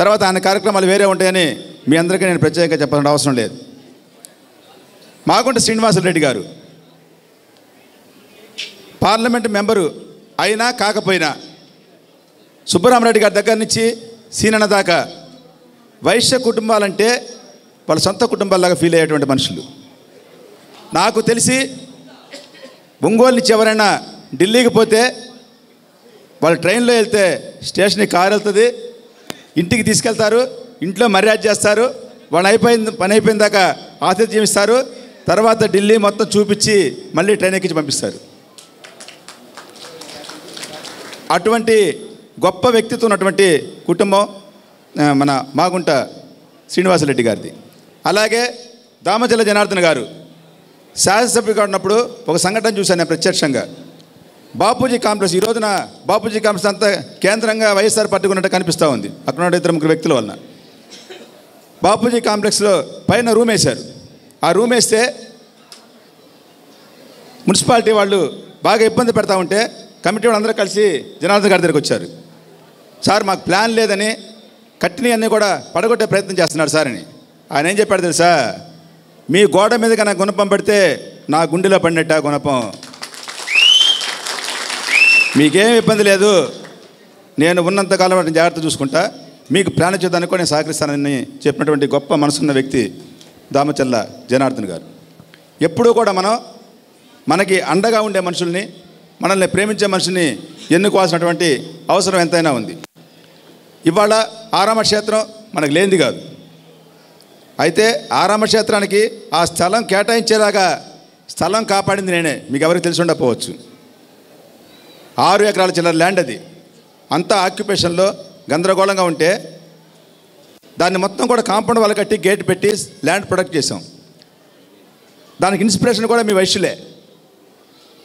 తర్వాత ఆయన కార్యక్రమాలు వేరే ఉంటాయని మీ అందరికీ నేను ప్రత్యేకంగా చెప్పాల్సిన అవసరం లేదు. మాగుంట శ్రీనివాసరెడ్డి గారు పార్లమెంట్ మెంబరు అయినా కాకపోయినా సుబ్బరామరెడ్డి గారి దగ్గర నుంచి సీనన్న దాకా వైశ్య కుటుంబాలంటే వాళ్ళ సొంత కుటుంబాల్లాగా ఫీల్ అయ్యేటువంటి మనుషులు. నాకు తెలిసి ఒంగోలు నుంచి ఎవరైనా ఢిల్లీకి పోతే వాళ్ళు ట్రైన్లో వెళ్తే స్టేషన్కి కారు వెళ్తుంది, ఇంటికి తీసుకెళ్తారు, ఇంట్లో మర్యాద చేస్తారు, వాళ్ళు పని అయిపోయిన దాకా ఆతిథ్యం ఇస్తారు, తర్వాత ఢిల్లీ మొత్తం చూపించి మళ్ళీ ట్రైన్ ఎక్కించి పంపిస్తారు. అటువంటి గొప్ప వ్యక్తిత్వం ఉన్నటువంటి కుటుంబం మన మాగుంట శ్రీనివాసరెడ్డి గారిది. అలాగే దామచల జనార్దన్ గారు శాసనసభ్యుగా ఉన్నప్పుడు ఒక సంఘటన చూశాను నేను ప్రత్యక్షంగా. బాపూజీ కాంప్లెక్స్, ఈ రోజున బాపూజీ కాంప్లెక్స్ అంతా కేంద్రంగా వైఎస్ఆర్ పార్టీకి ఉన్నట్టు కనిపిస్తూ ఉంది అక్కడ ఉన్న 2-3 వ్యక్తుల వలన. బాపూజీ కాంప్లెక్స్లో పైన రూమ్ వేశారు. ఆ రూమ్ వేస్తే మున్సిపాలిటీ వాళ్ళు బాగా ఇబ్బంది పెడతా ఉంటే కమిటీ వాళ్ళు అందరూ కలిసి జనార్దన్ గారి దగ్గరికి వచ్చారు. సార్ మాకు ప్లాన్ లేదని కట్టినవి అన్నీ కూడా పడగొట్టే ప్రయత్నం చేస్తున్నాడు సార్ అని. ఆయన ఏం చెప్పాడు తెలుసా, మీ గోడ మీద కన్నా గుణపం పెడితే నా గుండెలో పడినట్ట గుణపం, మీకేం ఇబ్బంది లేదు, నేను ఉన్నంతకాలం వాటిని జాగ్రత్త చూసుకుంటా, మీకు ప్రాణచ్యుతానికి కూడా నేను సహకరిస్తానని చెప్పినటువంటి గొప్ప మనసున్న వ్యక్తి దామచల్ల జనార్దన్ గారు. ఎప్పుడూ కూడా మనకి అండగా ఉండే మనుషుల్ని, మనల్ని ప్రేమించే మనిషిని ఎన్నుకోవాల్సినటువంటి అవసరం ఎంతైనా ఉంది. ఇవాళ ఆరామక్షేత్రం మనకు లేనిది కాదు. అయితే ఆరామక్షేత్రానికి ఆ స్థలం కేటాయించేలాగా స్థలం కాపాడింది నేనే, మీకు ఎవరికి తెలిసి ఉండకపోవచ్చు. 6 ఎకరాల చిల్లర ల్యాండ్ అది. అంతా ఆక్యుపేషన్లో గందరగోళంగా ఉంటే దాన్ని మొత్తం కూడా కాంపౌండ్ వాళ్ళు కట్టి గేట్ పెట్టి ల్యాండ్ ప్రొటెక్ట్ చేసాం. దానికి ఇన్స్పిరేషన్ కూడా మీ వైశ్యులే,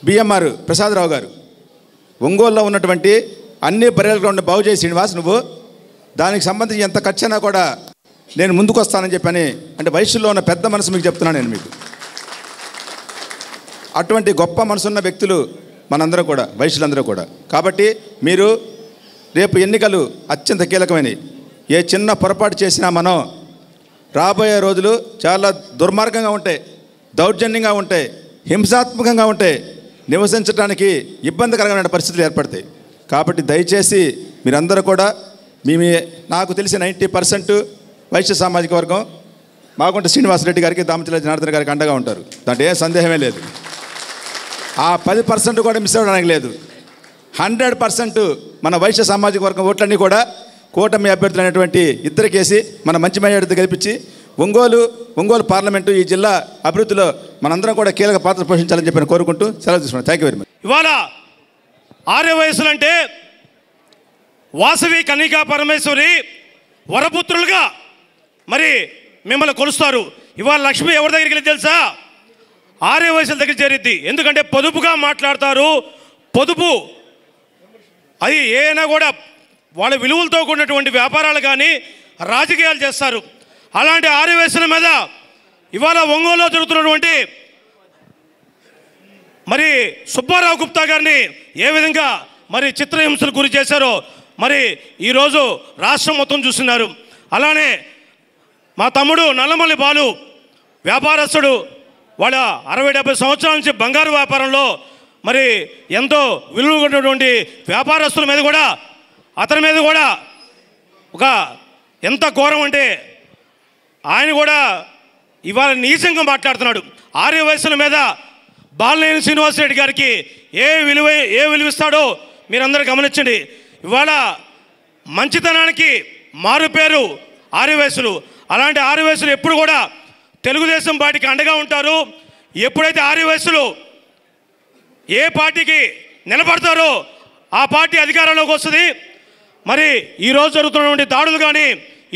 బిఎంఆర్ ప్రసాదరావు గారు. ఒంగోలులో ఉన్నటువంటి అన్ని బర్రెల గ్రౌండ్ బాగు చేసి శ్రీనివాస్ నువ్వు దానికి సంబంధించి ఎంత ఖర్చైనా కూడా నేను ముందుకు వస్తానని చెప్పని, అంటే వైశ్యుల్లో ఉన్న పెద్ద మనసు మీకు చెప్తున్నాను నేను మీకు. అటువంటి గొప్ప మనసున్న వ్యక్తులు మనందరూ కూడా, వైశ్యులందరూ కూడా. కాబట్టి మీరు రేపు ఎన్నికలు అత్యంత కీలకమైనవి. ఏ చిన్న పొరపాటు చేసినా మనం రాబోయే రోజులు చాలా దుర్మార్గంగా ఉంటాయి, దౌర్జన్యంగా ఉంటాయి, హింసాత్మకంగా ఉంటాయి, నివసించడానికి ఇబ్బందికరమైన పరిస్థితులు ఏర్పడతాయి. కాబట్టి దయచేసి మీరందరూ కూడా నాకు తెలిసి 90% వైశ్య సామాజిక వర్గం మాగుంట శ్రీనివాసరెడ్డి గారికి, దామచల జనార్దన్ గారికి అండగా ఉంటారు. దాంట్లో ఏ సందేహమే లేదు. ఆ 10% కూడా మిస్ అవ్వడానికి లేదు. 100% మన వైశ్య సామాజిక వర్గం ఓట్లన్నీ కూడా కూటమి అభ్యర్థులైనటువంటి ఇద్దరికేసి మన మంచి మెజారిటీతో గెలిపించి ఒంగోలు పార్లమెంటు ఈ జిల్లా అభివృద్ధిలో మనందరం కూడా కీలక పాత్ర పోషించాలని చెప్పి కోరుకుంటూ సెలవు తీసుకున్నాను. Thank you very much. ఇవాళ ఆర్య వయసులు అంటే వాసవి కన్నికా పరమేశ్వరి వరపుత్రులుగా మరి మిమ్మల్ని కొలుస్తారు. ఇవాళ లక్ష్మి ఎవరి దగ్గరికి వెళ్ళి తెలుసా, ఆర్య వయసుల దగ్గర చేరిద్ది. ఎందుకంటే పొదుపుగా మాట్లాడతారు. పొదుపు అది ఏమైనా కూడా వాళ్ళ విలువలతో కూడినటువంటి వ్యాపారాలు కానీ రాజకీయాలు చేస్తారు. అలాంటి ఆర్య వయసుల మీద ఇవాళ ఒంగోలులో జరుగుతున్నటువంటి మరి సుబ్బారావు గుప్తా గారిని ఏ విధంగా మరి చిత్రహింసలు గురి చేశారో మరి ఈరోజు రాష్ట్రం మొత్తం చూస్తున్నారు. అలానే మా తమ్ముడు నల్లమల్లి బాలు వ్యాపారస్తుడు, వాళ్ళ 60-70 సంవత్సరాల నుంచి బంగారు వ్యాపారంలో మరి ఎంతో విలువ ఉన్నటువంటి వ్యాపారస్తుల మీద కూడా అతని మీద కూడా ఒక ఎంత ఘోరం అంటే ఆయన కూడా ఇవాళ నీచంగా మాట్లాడుతున్నాడు. ఆర్య వయసుల మీద బాలినేని శ్రీనివాసరెడ్డి గారికి ఏ విలువిస్తాడో మీరందరూ గమనించండి. ఇవాళ మంచితనానికి మారు పేరు ఆర్య వయసులు. అలాంటి ఆర్య వయసులు ఎప్పుడు కూడా తెలుగుదేశం పార్టీకి అండగా ఉంటారు. ఎప్పుడైతే ఆర్య వయసులు ఏ పార్టీకి నిలబడతారో ఆ పార్టీ అధికారంలోకి వస్తుంది. మరి ఈరోజు జరుగుతున్నటువంటి దాడులు కానీ,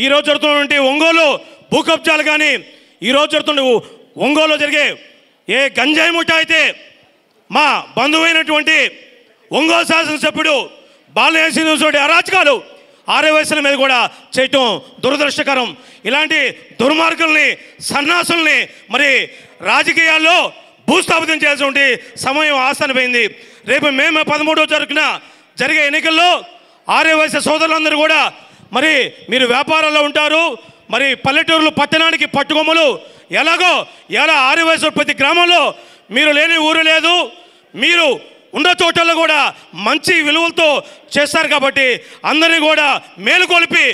ఈరోజు జరుగుతున్నటువంటి ఒంగోలు భూ కబ్జాలు కానీ, ఈరోజు జరుగుతున్న ఒంగోలులో జరిగే ఏ గంజాయి ముఠా అయితే మా బంధువైనటువంటి ఒంగోలు శాసనసభ్యుడు బాలినేని శ్రీనివాసరెడ్డి అరాచకాలు ఆర్య వయసుల మీద కూడా చేయటం దురదృష్టకరం. ఇలాంటి దుర్మార్గుల్ని, సన్నాసుల్ని మరి రాజకీయాల్లో భూస్థాపితం చేయాల్సిన సమయం ఆసన్నమైంది. రేపు మే 13వ జరిగే ఎన్నికల్లో ఆర్య వయసు సోదరులందరూ కూడా మరి మీరు వ్యాపారాల్లో ఉంటారు. మరి పల్లెటూరులు పట్టణానికి పట్టుకొమ్మలు ఎలాగో ఎలా ఆర్య వయసు ప్రతి గ్రామంలో మీరు లేని ఊరు లేదు. మీరు ఉన్న చోటల్లో కూడా మంచి విలువలతో చేస్తారు. కాబట్టి అందరినీ కూడా మేలుకొలిపి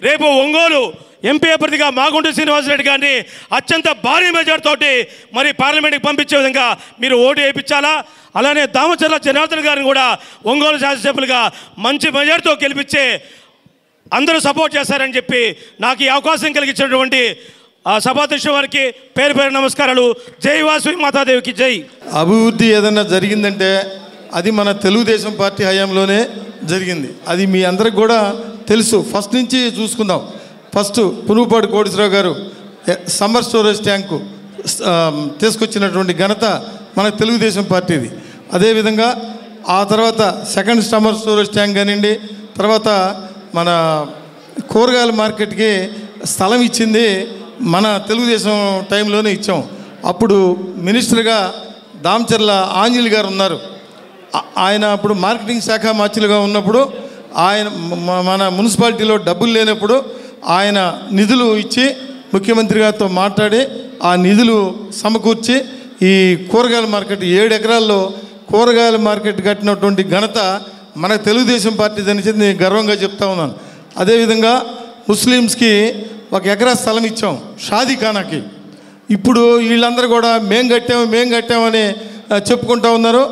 రేపు ఒంగోలు ఎంపీ అభ్యర్థిగా మాగుంట శ్రీనివాసరెడ్డి గారిని అత్యంత భారీ మెజార్టీ తోటి మరి పార్లమెంట్కి పంపించే విధంగా మీరు ఓటు వేయించాలా. అలానే దామచర్ల జనార్దన్ గారిని కూడా ఒంగోలు శాసనసభ్యులుగా మంచి మెజార్టీతో గెలిపించే అందరూ సపోర్ట్ చేస్తారని చెప్పి నాకు ఈ అవకాశం కలిగించినటువంటి సభాధ్యక్షుల వారికి పేరు పేరు నమస్కారాలు. జై వాసవి మాతాదేవికి జై. అభివృద్ధి ఏదన్నా జరిగిందంటే అది మన తెలుగుదేశం పార్టీ హయాంలోనే జరిగింది. అది మీ అందరికి కూడా తెలుసు. ఫస్ట్ నుంచి చూసుకుందాం. ఫస్ట్ పునుపాటి కోటేశ్వరరావు గారు సమ్మర్ స్టోరేజ్ ట్యాంకు తీసుకొచ్చినటువంటి ఘనత మన తెలుగుదేశం పార్టీది. అదేవిధంగా ఆ తర్వాత సెకండ్ సమ్మర్ స్టోరేజ్ ట్యాంక్ కానివ్వండి, తర్వాత మన కూరగాయల మార్కెట్కి స్థలం ఇచ్చింది మన తెలుగుదేశం టైంలోనే ఇచ్చాం. అప్పుడు మినిస్టర్గా దామచర్ల ఆంజనేయులు గారు ఉన్నారు. ఆయన అప్పుడు మార్కెటింగ్ శాఖ మార్చులుగా ఉన్నప్పుడు ఆయన మన మున్సిపాలిటీలో డబ్బులు లేనప్పుడు ఆయన నిధులు ఇచ్చి ముఖ్యమంత్రి గారితో మాట్లాడి ఆ నిధులు సమకూర్చి ఈ కూరగాయల మార్కెట్ 7 ఎకరాల్లో కూరగాయల మార్కెట్ కట్టినటువంటి ఘనత మన తెలుగుదేశం పార్టీ దాని నేను గర్వంగా చెప్తా ఉన్నాను. అదేవిధంగా ముస్లిమ్స్కి 1 ఎకరా స్థలం ఇచ్చాం షాదీఖానాకి. ఇప్పుడు వీళ్ళందరూ కూడా మేం కట్టామని చెప్పుకుంటా ఉన్నారు.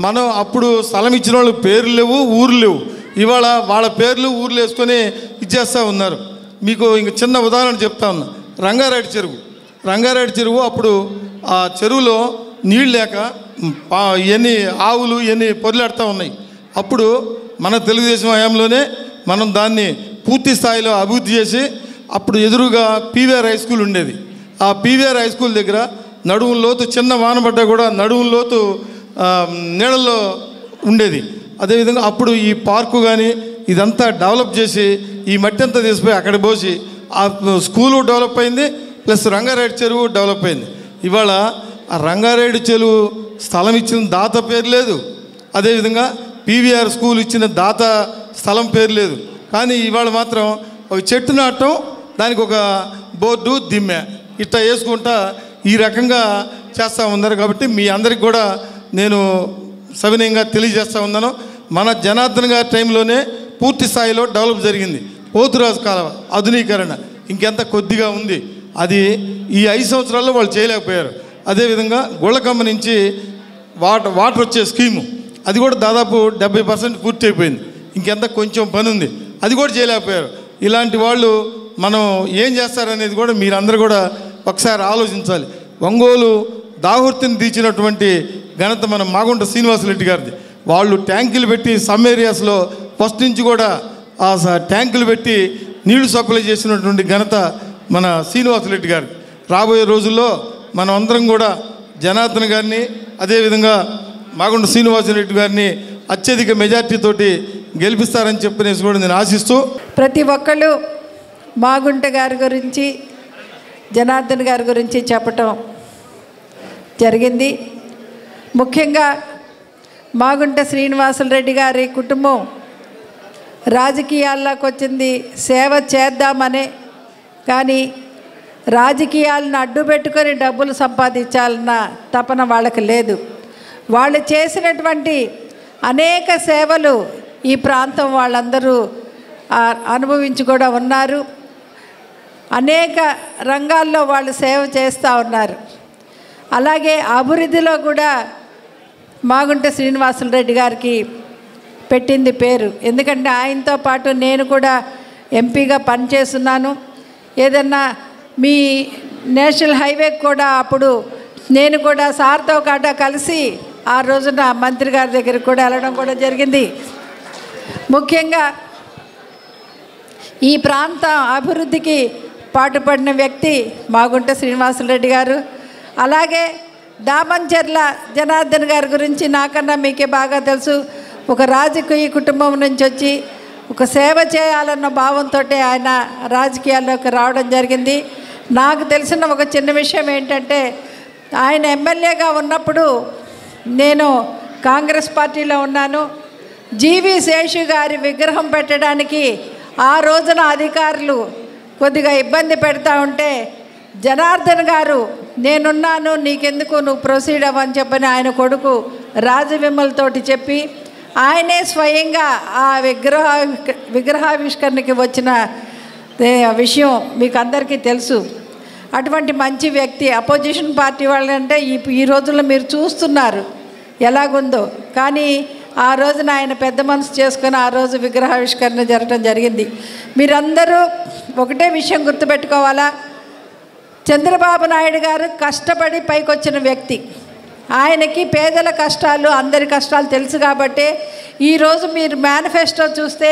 మనం అప్పుడు స్థలం ఇచ్చిన వాళ్ళు పేర్లు లేవు, ఊర్లు లేవు. ఇవాళ వాళ్ళ పేర్లు ఊర్లు వేసుకొని ఇచ్చేస్తూ ఉన్నారు. మీకు ఇంక చిన్న ఉదాహరణ చెప్తా ఉన్నా. రంగారెడ్డి చెరువు అప్పుడు ఆ చెరువులో నీళ్ళు లేక ఎన్ని ఆవులు ఎన్ని పొర్లాడుతూ ఉన్నాయి. అప్పుడు మన తెలుగుదేశం హయాంలోనే మనం దాన్ని పూర్తి స్థాయిలో అభివృద్ధి చేసి అప్పుడు ఎదురుగా పీవీఆర్ హై స్కూల్ ఉండేది. ఆ పీవీఆర్ హై స్కూల్ దగ్గర నడుము లోతు చిన్న వానబడ్డ కూడా నడుము లోతు నీళ్ళల్లో ఉండేది. అదేవిధంగా అప్పుడు ఈ పార్కు కానీ ఇదంతా డెవలప్ చేసి ఈ మట్టి అంతా తీసిపోయి అక్కడ పోసి ఆ స్కూలు డెవలప్ అయింది, ప్లస్ రంగారెడ్డి చెరువు డెవలప్ అయింది. ఇవాళ ఆ రంగారెడ్డి చెరువు స్థలం ఇచ్చిన దాత పేరు లేదు, అదేవిధంగా పీవీఆర్ స్కూల్ ఇచ్చిన దాత స్థలం పేరు లేదు. కానీ ఇవాళ మాత్రం ఒక చెట్టు నాటం, దానికి ఒక బోర్డు దిమ్మె ఇట్లా వేసుకుంటా ఈ రకంగా చేస్తూ ఉన్నారు. కాబట్టి మీ అందరికి కూడా నేను సవినయంగా తెలియజేస్తూ ఉన్నాను. మన జనార్దన్ గారి టైంలోనే పూర్తి స్థాయిలో డెవలప్ జరిగింది. పోతురాజు కాలువ ఆధునీకరణ ఇంకెంత కొద్దిగా ఉంది, అది ఈ 5 సంవత్సరాల్లో వాళ్ళు చేయలేకపోయారు. అదేవిధంగా గుళ్ళకమ్మ నుంచి వాటర్ వచ్చే స్కీము అది కూడా దాదాపు 70% పూర్తి అయిపోయింది. ఇంకెంత కొంచెం పని ఉంది, అది కూడా చేయలేకపోయారు. ఇలాంటి వాళ్ళు మనం ఏం చేస్తారనేది కూడా మీరందరూ కూడా ఒకసారి ఆలోచించాలి. ఒంగోలు దాహుర్తిని తీర్చినటువంటి ఘనత మన మాగుంట శ్రీనివాసరెడ్డి గారిది. వాళ్ళు ట్యాంకులు పెట్టి సమ్ ఏరియాస్లో ఫస్ట్ నుంచి కూడా ఆ ట్యాంకులు పెట్టి నీళ్లు సప్లై చేసినటువంటి ఘనత మన శ్రీనివాసరెడ్డి గారిది. రాబోయే రోజుల్లో మనం అందరం కూడా జనార్దన్ గారిని అదేవిధంగా మాగుంట శ్రీనివాసరెడ్డి గారిని అత్యధిక మెజార్టీతోటి గెలిపిస్తారని చెప్పనేసి కూడా నేను ఆశిస్తూ, ప్రతి ఒక్కళ్ళు మాగుంట గారి గురించి జనార్దన్ గారి గురించి చెప్పటం జరిగింది. ముఖ్యంగా మాగుంట శ్రీనివాసరెడ్డి గారి కుటుంబం రాజకీయాల్లోకి వచ్చింది సేవ చేద్దామనే, కానీ రాజకీయాలను అడ్డు పెట్టుకొని డబ్బులు సంపాదించాలన్న తపన వాళ్ళకి లేదు. వాళ్ళు చేసినటువంటి అనేక సేవలు ఈ ప్రాంతం వాళ్ళందరూ అనుభవించి కూడా ఉన్నారు. అనేక రంగాల్లో వాళ్ళు సేవ చేస్తూ ఉన్నారు. అలాగే అభివృద్ధిలో కూడా మాగుంట శ్రీనివాసరెడ్డి గారికి పెట్టింది పేరు. ఎందుకంటే ఆయనతో పాటు నేను కూడా ఎంపీగా పనిచేస్తున్నాను. ఏదన్నా మీ నేషనల్ హైవేకి కూడా అప్పుడు నేను కూడా సార్తో కాటా కలిసి ఆ రోజున మంత్రి గారి దగ్గరికి కూడా వెళ్ళడం కూడా జరిగింది. ముఖ్యంగా ఈ ప్రాంతం అభివృద్ధికి పాటుపడిన వ్యక్తి మాగుంట శ్రీనివాసరెడ్డి గారు. అలాగే దామంచర్ల జనార్దన్ గారి గురించి నాకన్నా మీకే బాగా తెలుసు. ఒక రాజకీయ కుటుంబం నుంచి వచ్చి ఒక సేవ చేయాలన్న భావంతో ఆయన రాజకీయాల్లోకి రావడం జరిగింది. నాకు తెలిసిన ఒక చిన్న విషయం ఏంటంటే, ఆయన ఎమ్మెల్యేగా ఉన్నప్పుడు నేను కాంగ్రెస్ పార్టీలో ఉన్నాను. జీవి శేషు గారి విగ్రహం పెట్టడానికి ఆ రోజున అధికారులు కొద్దిగా ఇబ్బంది పెడతా ఉంటే జనార్దన్ గారు నేనున్నాను, నీకెందుకు, నువ్వు ప్రొసీడ్ అవ్వని చెప్పని ఆయన కొడుకు రాజవిమల్తోటి చెప్పి ఆయనే స్వయంగా ఆ విగ్రహావిష్కరణకి వచ్చిన విషయం మీకు అందరికీ తెలుసు. అటువంటి మంచి వ్యక్తి అపోజిషన్ పార్టీ వాళ్ళంటే ఈ రోజుల్లో మీరు చూస్తున్నారు ఎలాగుందో. కానీ ఆ రోజున ఆయన పెద్ద మనసు చేసుకొని ఆ రోజు విగ్రహావిష్కరణ జరగడం జరిగింది. మీరందరూ ఒకటే విషయం గుర్తుపెట్టుకోవాలా, చంద్రబాబు నాయుడు గారు కష్టపడి పైకొచ్చిన వ్యక్తి. ఆయనకి పేదల కష్టాలు అందరి కష్టాలు తెలుసు కాబట్టి ఈరోజు మీరు మేనిఫెస్టో చూస్తే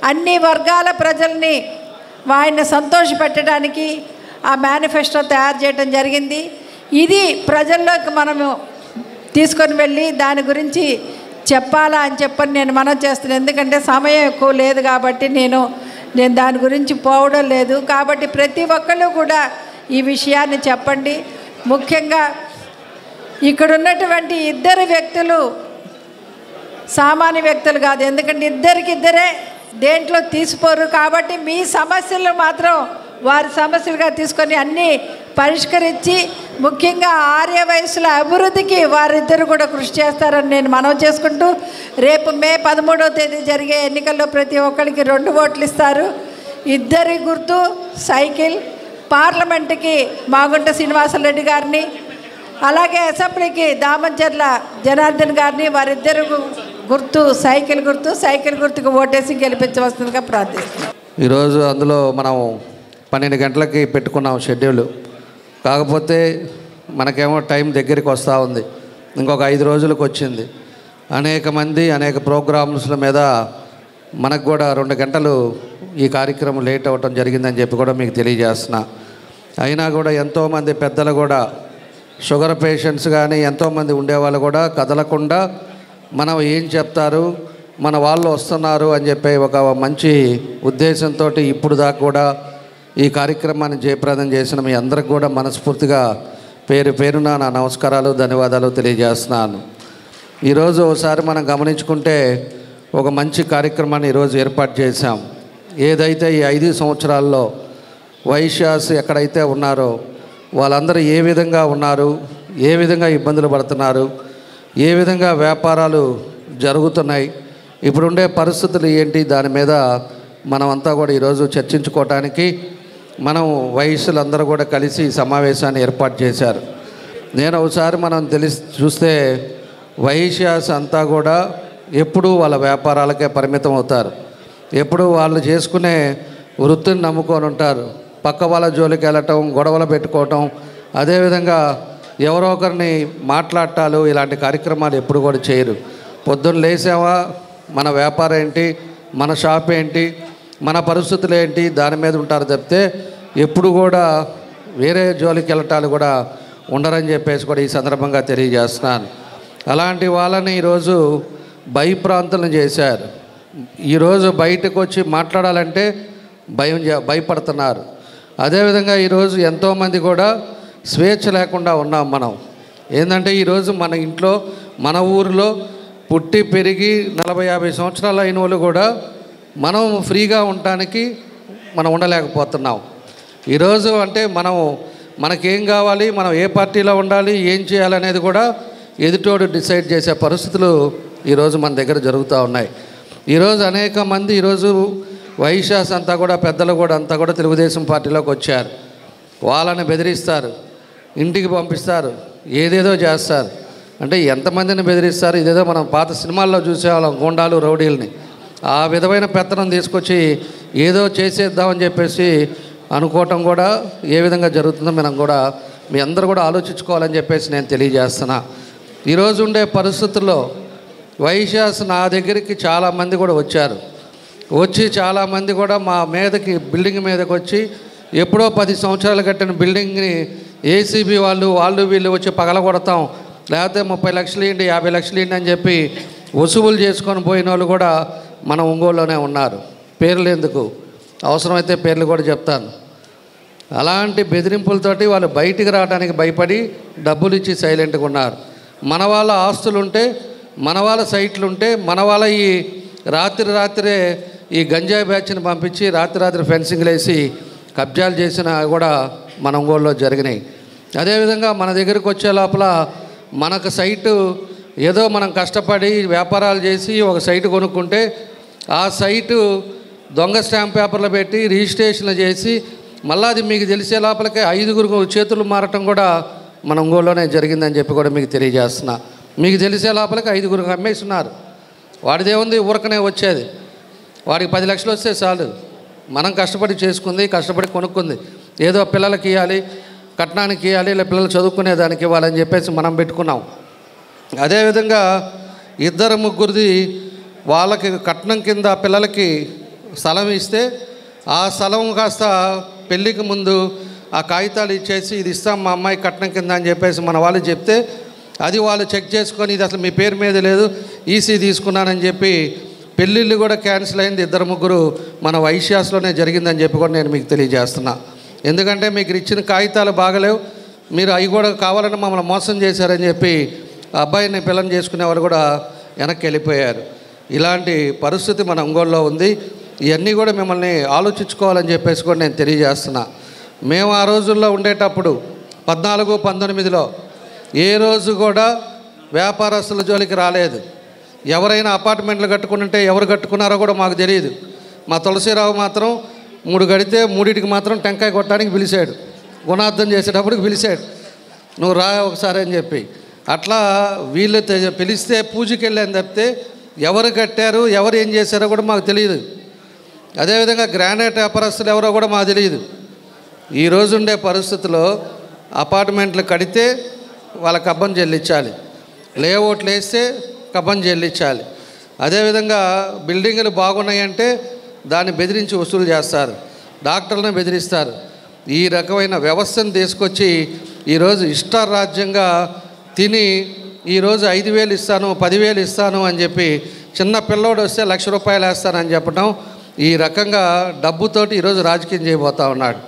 అన్ని వర్గాల ప్రజల్ని ఆయన సంతోషపెట్టడానికి ఆ మేనిఫెస్టో తయారు చేయడం జరిగింది. ఇది ప్రజల్లోకి మనము తీసుకొని వెళ్ళి దాని గురించి చెప్పాలా అని చెప్పని నేను మనవి చేస్తున్నాను. ఎందుకంటే సమయం ఎక్కువ లేదు కాబట్టి నేను దాని గురించి పోవడం లేదు. కాబట్టి ప్రతి ఒక్కళ్ళు కూడా ఈ విషయాన్ని చెప్పండి. ముఖ్యంగా ఇక్కడ ఉన్నటువంటి ఇద్దరు వ్యక్తులు సామాన్య వ్యక్తులు కాదు, ఎందుకంటే ఇద్దరికిద్దరే దేంట్లో తీసిపోరు. కాబట్టి మీ సమస్యలు మాత్రం వారి సమస్యలుగా తీసుకొని అన్నీ పరిష్కరించి ముఖ్యంగా ఆర్య వయసుల అభివృద్ధికి వారిద్దరు కూడా కృషి చేస్తారని నేను మనవి చేసుకుంటూ, రేపు మే 13వ తేదీ జరిగే ఎన్నికల్లో ప్రతి ఒక్కరికి 2 ఓట్లు ఇస్తారు. ఇద్దరి గుర్తు సైకిల్. పార్లమెంటుకి మాగుంట శ్రీనివాసరెడ్డి గారిని, అలాగే అసెంబ్లీకి దామంచెర్ల జనార్దన్ గారిని, వారిద్దరు గుర్తు సైకిల్ గుర్తుకు ఓటేసి గెలిపించవలసిందిగా ప్రార్థిస్తున్నాం. ఈరోజు అందులో మనం 12 గంటలకి పెట్టుకున్నాం షెడ్యూల్. కాకపోతే మనకేమో టైం దగ్గరికి వస్తూ ఉంది, ఇంకొక 5 రోజులకు వచ్చింది. అనేక మంది అనేక ప్రోగ్రామ్స్ల మీద మనకు కూడా 2 గంటలు ఈ కార్యక్రమం లేట్ అవ్వటం జరిగిందని చెప్పి కూడా మీకు తెలియజేస్తున్నా. అయినా కూడా ఎంతోమంది పెద్దలు కూడా షుగర్ పేషెంట్స్ కానీ ఎంతోమంది ఉండేవాళ్ళు కూడా కదలకుండా మనం ఏం చెప్తారు, మన వాళ్ళు వస్తున్నారు అని చెప్పి ఒక మంచి ఉద్దేశంతో ఇప్పుడు దాకా కూడా ఈ కార్యక్రమాన్ని జయప్రదం చేసిన మీ అందరికి కూడా మనస్ఫూర్తిగా పేరున నా నమస్కారాలు, ధన్యవాదాలు తెలియజేస్తున్నాను. ఈరోజు ఒకసారి మనం గమనించుకుంటే ఒక మంచి కార్యక్రమాన్ని ఈరోజు ఏర్పాటు చేశాం. ఏదైతే ఈ 5 సంవత్సరాల్లో వైశ్యాస్ ఎక్కడైతే ఉన్నారో వాళ్ళందరూ ఏ విధంగా ఉన్నారు, ఏ విధంగా ఇబ్బందులు పడుతున్నారు, ఏ విధంగా వ్యాపారాలు జరుగుతున్నాయి, ఇప్పుడుండే పరిస్థితులు ఏంటి, దాని మీద మనమంతా కూడా ఈరోజు చర్చించుకోవటానికి మనం వయస్సులందరూ కూడా కలిసి సమావేశాన్ని ఏర్పాటు చేశారు. నేను ఒకసారి మనం చూస్తే వైశ్యాస్ అంతా కూడా ఎప్పుడూ వాళ్ళ వ్యాపారాలకే పరిమితం అవుతారు. ఎప్పుడు వాళ్ళు చేసుకునే వృత్తిని నమ్ముకొని ఉంటారు. పక్క వాళ్ళ జోలికి వెళ్ళటం, గొడవలు పెట్టుకోవటం, అదేవిధంగా ఎవరో ఒకరిని మాట్లాడటాలు, ఇలాంటి కార్యక్రమాలు ఎప్పుడు కూడా చేయరు. పొద్దున్న లేసావా, మన వ్యాపారం ఏంటి, మన షాప్ ఏంటి, మన పరిస్థితులు ఏంటి, దాని మీద ఉంటారు తప్పితే ఎప్పుడు కూడా వేరే జోలికి వెళ్ళటాలు కూడా ఉండరని చెప్పేసి కూడా ఈ సందర్భంగా తెలియజేస్తున్నాను. అలాంటి వాళ్ళని ఈరోజు భయప్రాంతులను చేశారు. ఈరోజు బయటకు వచ్చి మాట్లాడాలంటే భయపడుతున్నారు. అదేవిధంగా ఈరోజు ఎంతోమంది కూడా స్వేచ్ఛ లేకుండా ఉన్నాం మనం. ఏంటంటే ఈరోజు మన ఇంట్లో మన ఊరిలో పుట్టి పెరిగి 40-50 సంవత్సరాలు అయిన వాళ్ళు కూడా మనం ఫ్రీగా ఉండటానికి మనం ఉండలేకపోతున్నాం. ఈరోజు అంటే మనకేం కావాలి, మనం ఏ పార్టీలో ఉండాలి, ఏం చేయాలనేది కూడా ఎదుటోడు డిసైడ్ చేసే పరిస్థితులు ఈరోజు మన దగ్గర జరుగుతూ ఉన్నాయి. ఈరోజు అనేక మంది ఈరోజు వైశ్యాస్ అంతా కూడా పెద్దలు కూడా అంతా కూడా తెలుగుదేశం పార్టీలోకి వచ్చారు. వాళ్ళని బెదిరిస్తారు, ఇంటికి పంపిస్తారు, ఏదేదో చేస్తారు. అంటే ఎంతమందిని బెదిరిస్తారు, ఇదేదో మనం పాత సినిమాల్లో చూసేవాళ్ళం గూండాలు రౌడీలని. ఆ విధమైన పెత్తనం తీసుకొచ్చి ఏదో చేసేద్దామని చెప్పేసి అనుకోవటం కూడా ఏ విధంగా జరుగుతుందో మనం కూడా మీ అందరూ కూడా ఆలోచించుకోవాలని చెప్పేసి నేను తెలియజేస్తున్నా. ఈరోజు ఉండే పరిస్థితుల్లో వైశ్యాస్ నా దగ్గరికి చాలామంది కూడా వచ్చి చాలామంది కూడా మా మీదకి బిల్డింగ్ మీదకి వచ్చి ఎప్పుడో 10 సంవత్సరాలు కట్టిన బిల్డింగ్ని ఏసీబీ వాళ్ళు వీళ్ళు వచ్చి పగలగొడతాం, లేకపోతే 30 లక్షలు ఏంటి 50 లక్షలు ఏంటి అని చెప్పి వసూలు చేసుకొని పోయిన వాళ్ళు కూడా మన ఒంగోలులోనే ఉన్నారు. పేర్లు ఎందుకు, అవసరమైతే పేర్లు కూడా చెప్తాను. అలాంటి బెదిరింపులతోటి వాళ్ళు బయటికి రావడానికి భయపడి డబ్బులు ఇచ్చి సైలెంట్గా ఉన్నారు. మన వాళ్ళ ఆస్తులుంటే, మన వాళ్ళ సైట్లుంటే, మన వాళ్ళ ఈ రాత్రే ఈ గంజాయి బ్యాచ్ని పంపించి రాత్రి ఫెన్సింగ్లు వేసి కబ్జాలు చేసిన కూడా మన ఒంగోలులో జరిగినాయి. అదేవిధంగా మన దగ్గరికి వచ్చే లోపల మనకు సైటు ఏదో మనం కష్టపడి వ్యాపారాలు చేసి ఒక సైటు కొనుక్కుంటే ఆ సైటు దొంగ స్టాంప్ పేపర్లు పెట్టి రిజిస్ట్రేషన్లు చేసి మళ్ళీ అది మీకు తెలిసే లోపలికే 5 చేతులు మారటం కూడా మన ఒంగోలులోనే జరిగిందని చెప్పి కూడా మీకు తెలియజేస్తున్నా. మీకు తెలిసే లోపలికి 5 అమ్మేస్తున్నారు. వాడిదేముంది, ఊరకనే వచ్చేది. వాడికి 10 లక్షలు వస్తే చాలు. మనం కష్టపడి చేసుకుంది, కష్టపడి కొనుక్కుంది, ఏదో పిల్లలకి ఇవ్వాలి, కట్నానికి ఇవ్వాలి, ఇలా పిల్లలు చదువుకునేదానికి ఇవ్వాలని చెప్పేసి మనం పెట్టుకున్నాం. అదేవిధంగా 2-3 వాళ్ళకి కట్నం కింద పిల్లలకి స్థలం ఇస్తే ఆ స్థలం కాస్త పెళ్ళికి ముందు ఆ కాగితాలు ఇచ్చేసి ఇది ఇస్తాం మా అమ్మాయి కట్నం కింద అని చెప్పేసి మన వాళ్ళు చెప్తే అది వాళ్ళు చెక్ చేసుకొని ఇది అసలు మీ పేరు మీద లేదు, ఈసీ తీసుకున్నానని చెప్పి పెళ్ళిళ్ళు కూడా క్యాన్సిల్ అయింది. 2-3 మన వైశ్యాస్లోనే జరిగిందని చెప్పి కూడా నేను మీకు తెలియజేస్తున్నా. ఎందుకంటే మీకు ఇచ్చిన కాగితాలు బాగలేవు, మీరు అవి కూడా కావాలని మమ్మల్ని మోసం చేశారని చెప్పి ఆ అబ్బాయిని పిల్లని చేసుకునేవారు కూడా వెనక్కి వెళ్ళిపోయారు. ఇలాంటి పరిస్థితి మన ఒంగోలులో ఉంది. ఇవన్నీ కూడా మిమ్మల్ని ఆలోచించుకోవాలని చెప్పేసి కూడా నేను తెలియజేస్తున్నా. మేము ఆ రోజుల్లో ఉండేటప్పుడు 14-19లో ఏ రోజు కూడా వ్యాపారస్తుల జోలికి రాలేదు. ఎవరైనా అపార్ట్మెంట్లు కట్టుకుంటే ఎవరు కట్టుకున్నారో కూడా మాకు తెలియదు. మా తులసిరావు మాత్రం 3 కడితే 3టికి మాత్రం టెంకాయ కొట్టడానికి పిలిచాడు, గుణార్థం చేసేటప్పటికి పిలిచాడు, నువ్వు రా ఒకసారి అని చెప్పి. అట్లా వీళ్ళు పిలిస్తే పూజకి వెళ్ళాను తప్పితే ఎవరు కట్టారు ఎవరు ఏం చేశారో కూడా మాకు తెలియదు. అదేవిధంగా గ్రానైట్ వ్యాపారస్తులు ఎవరో కూడా మాకు తెలియదు. ఈరోజు ఉండే పరిస్థితుల్లో అపార్ట్మెంట్లు కడితే వాళ్ళకి కబ్బం చెల్లించాలి, లేఅవుట్లు వేస్తే కబ్బం చెల్లించాలి. అదేవిధంగా బిల్డింగులు బాగున్నాయంటే దాన్ని బెదిరించి వసూలు చేస్తారు, డాక్టర్లను బెదిరిస్తారు. ఈ రకమైన వ్యవస్థను తీసుకొచ్చి ఈరోజు ఇష్టారాజ్యంగా తిని ఈరోజు 5,000 ఇస్తాను 10,000 ఇస్తాను అని చెప్పి చిన్న పిల్లోడు వస్తే ₹1,00,000 వేస్తానని చెప్పడం, ఈ రకంగా డబ్బుతోటి ఈరోజు రాజకీయం చేయబోతూ ఉన్నాడు.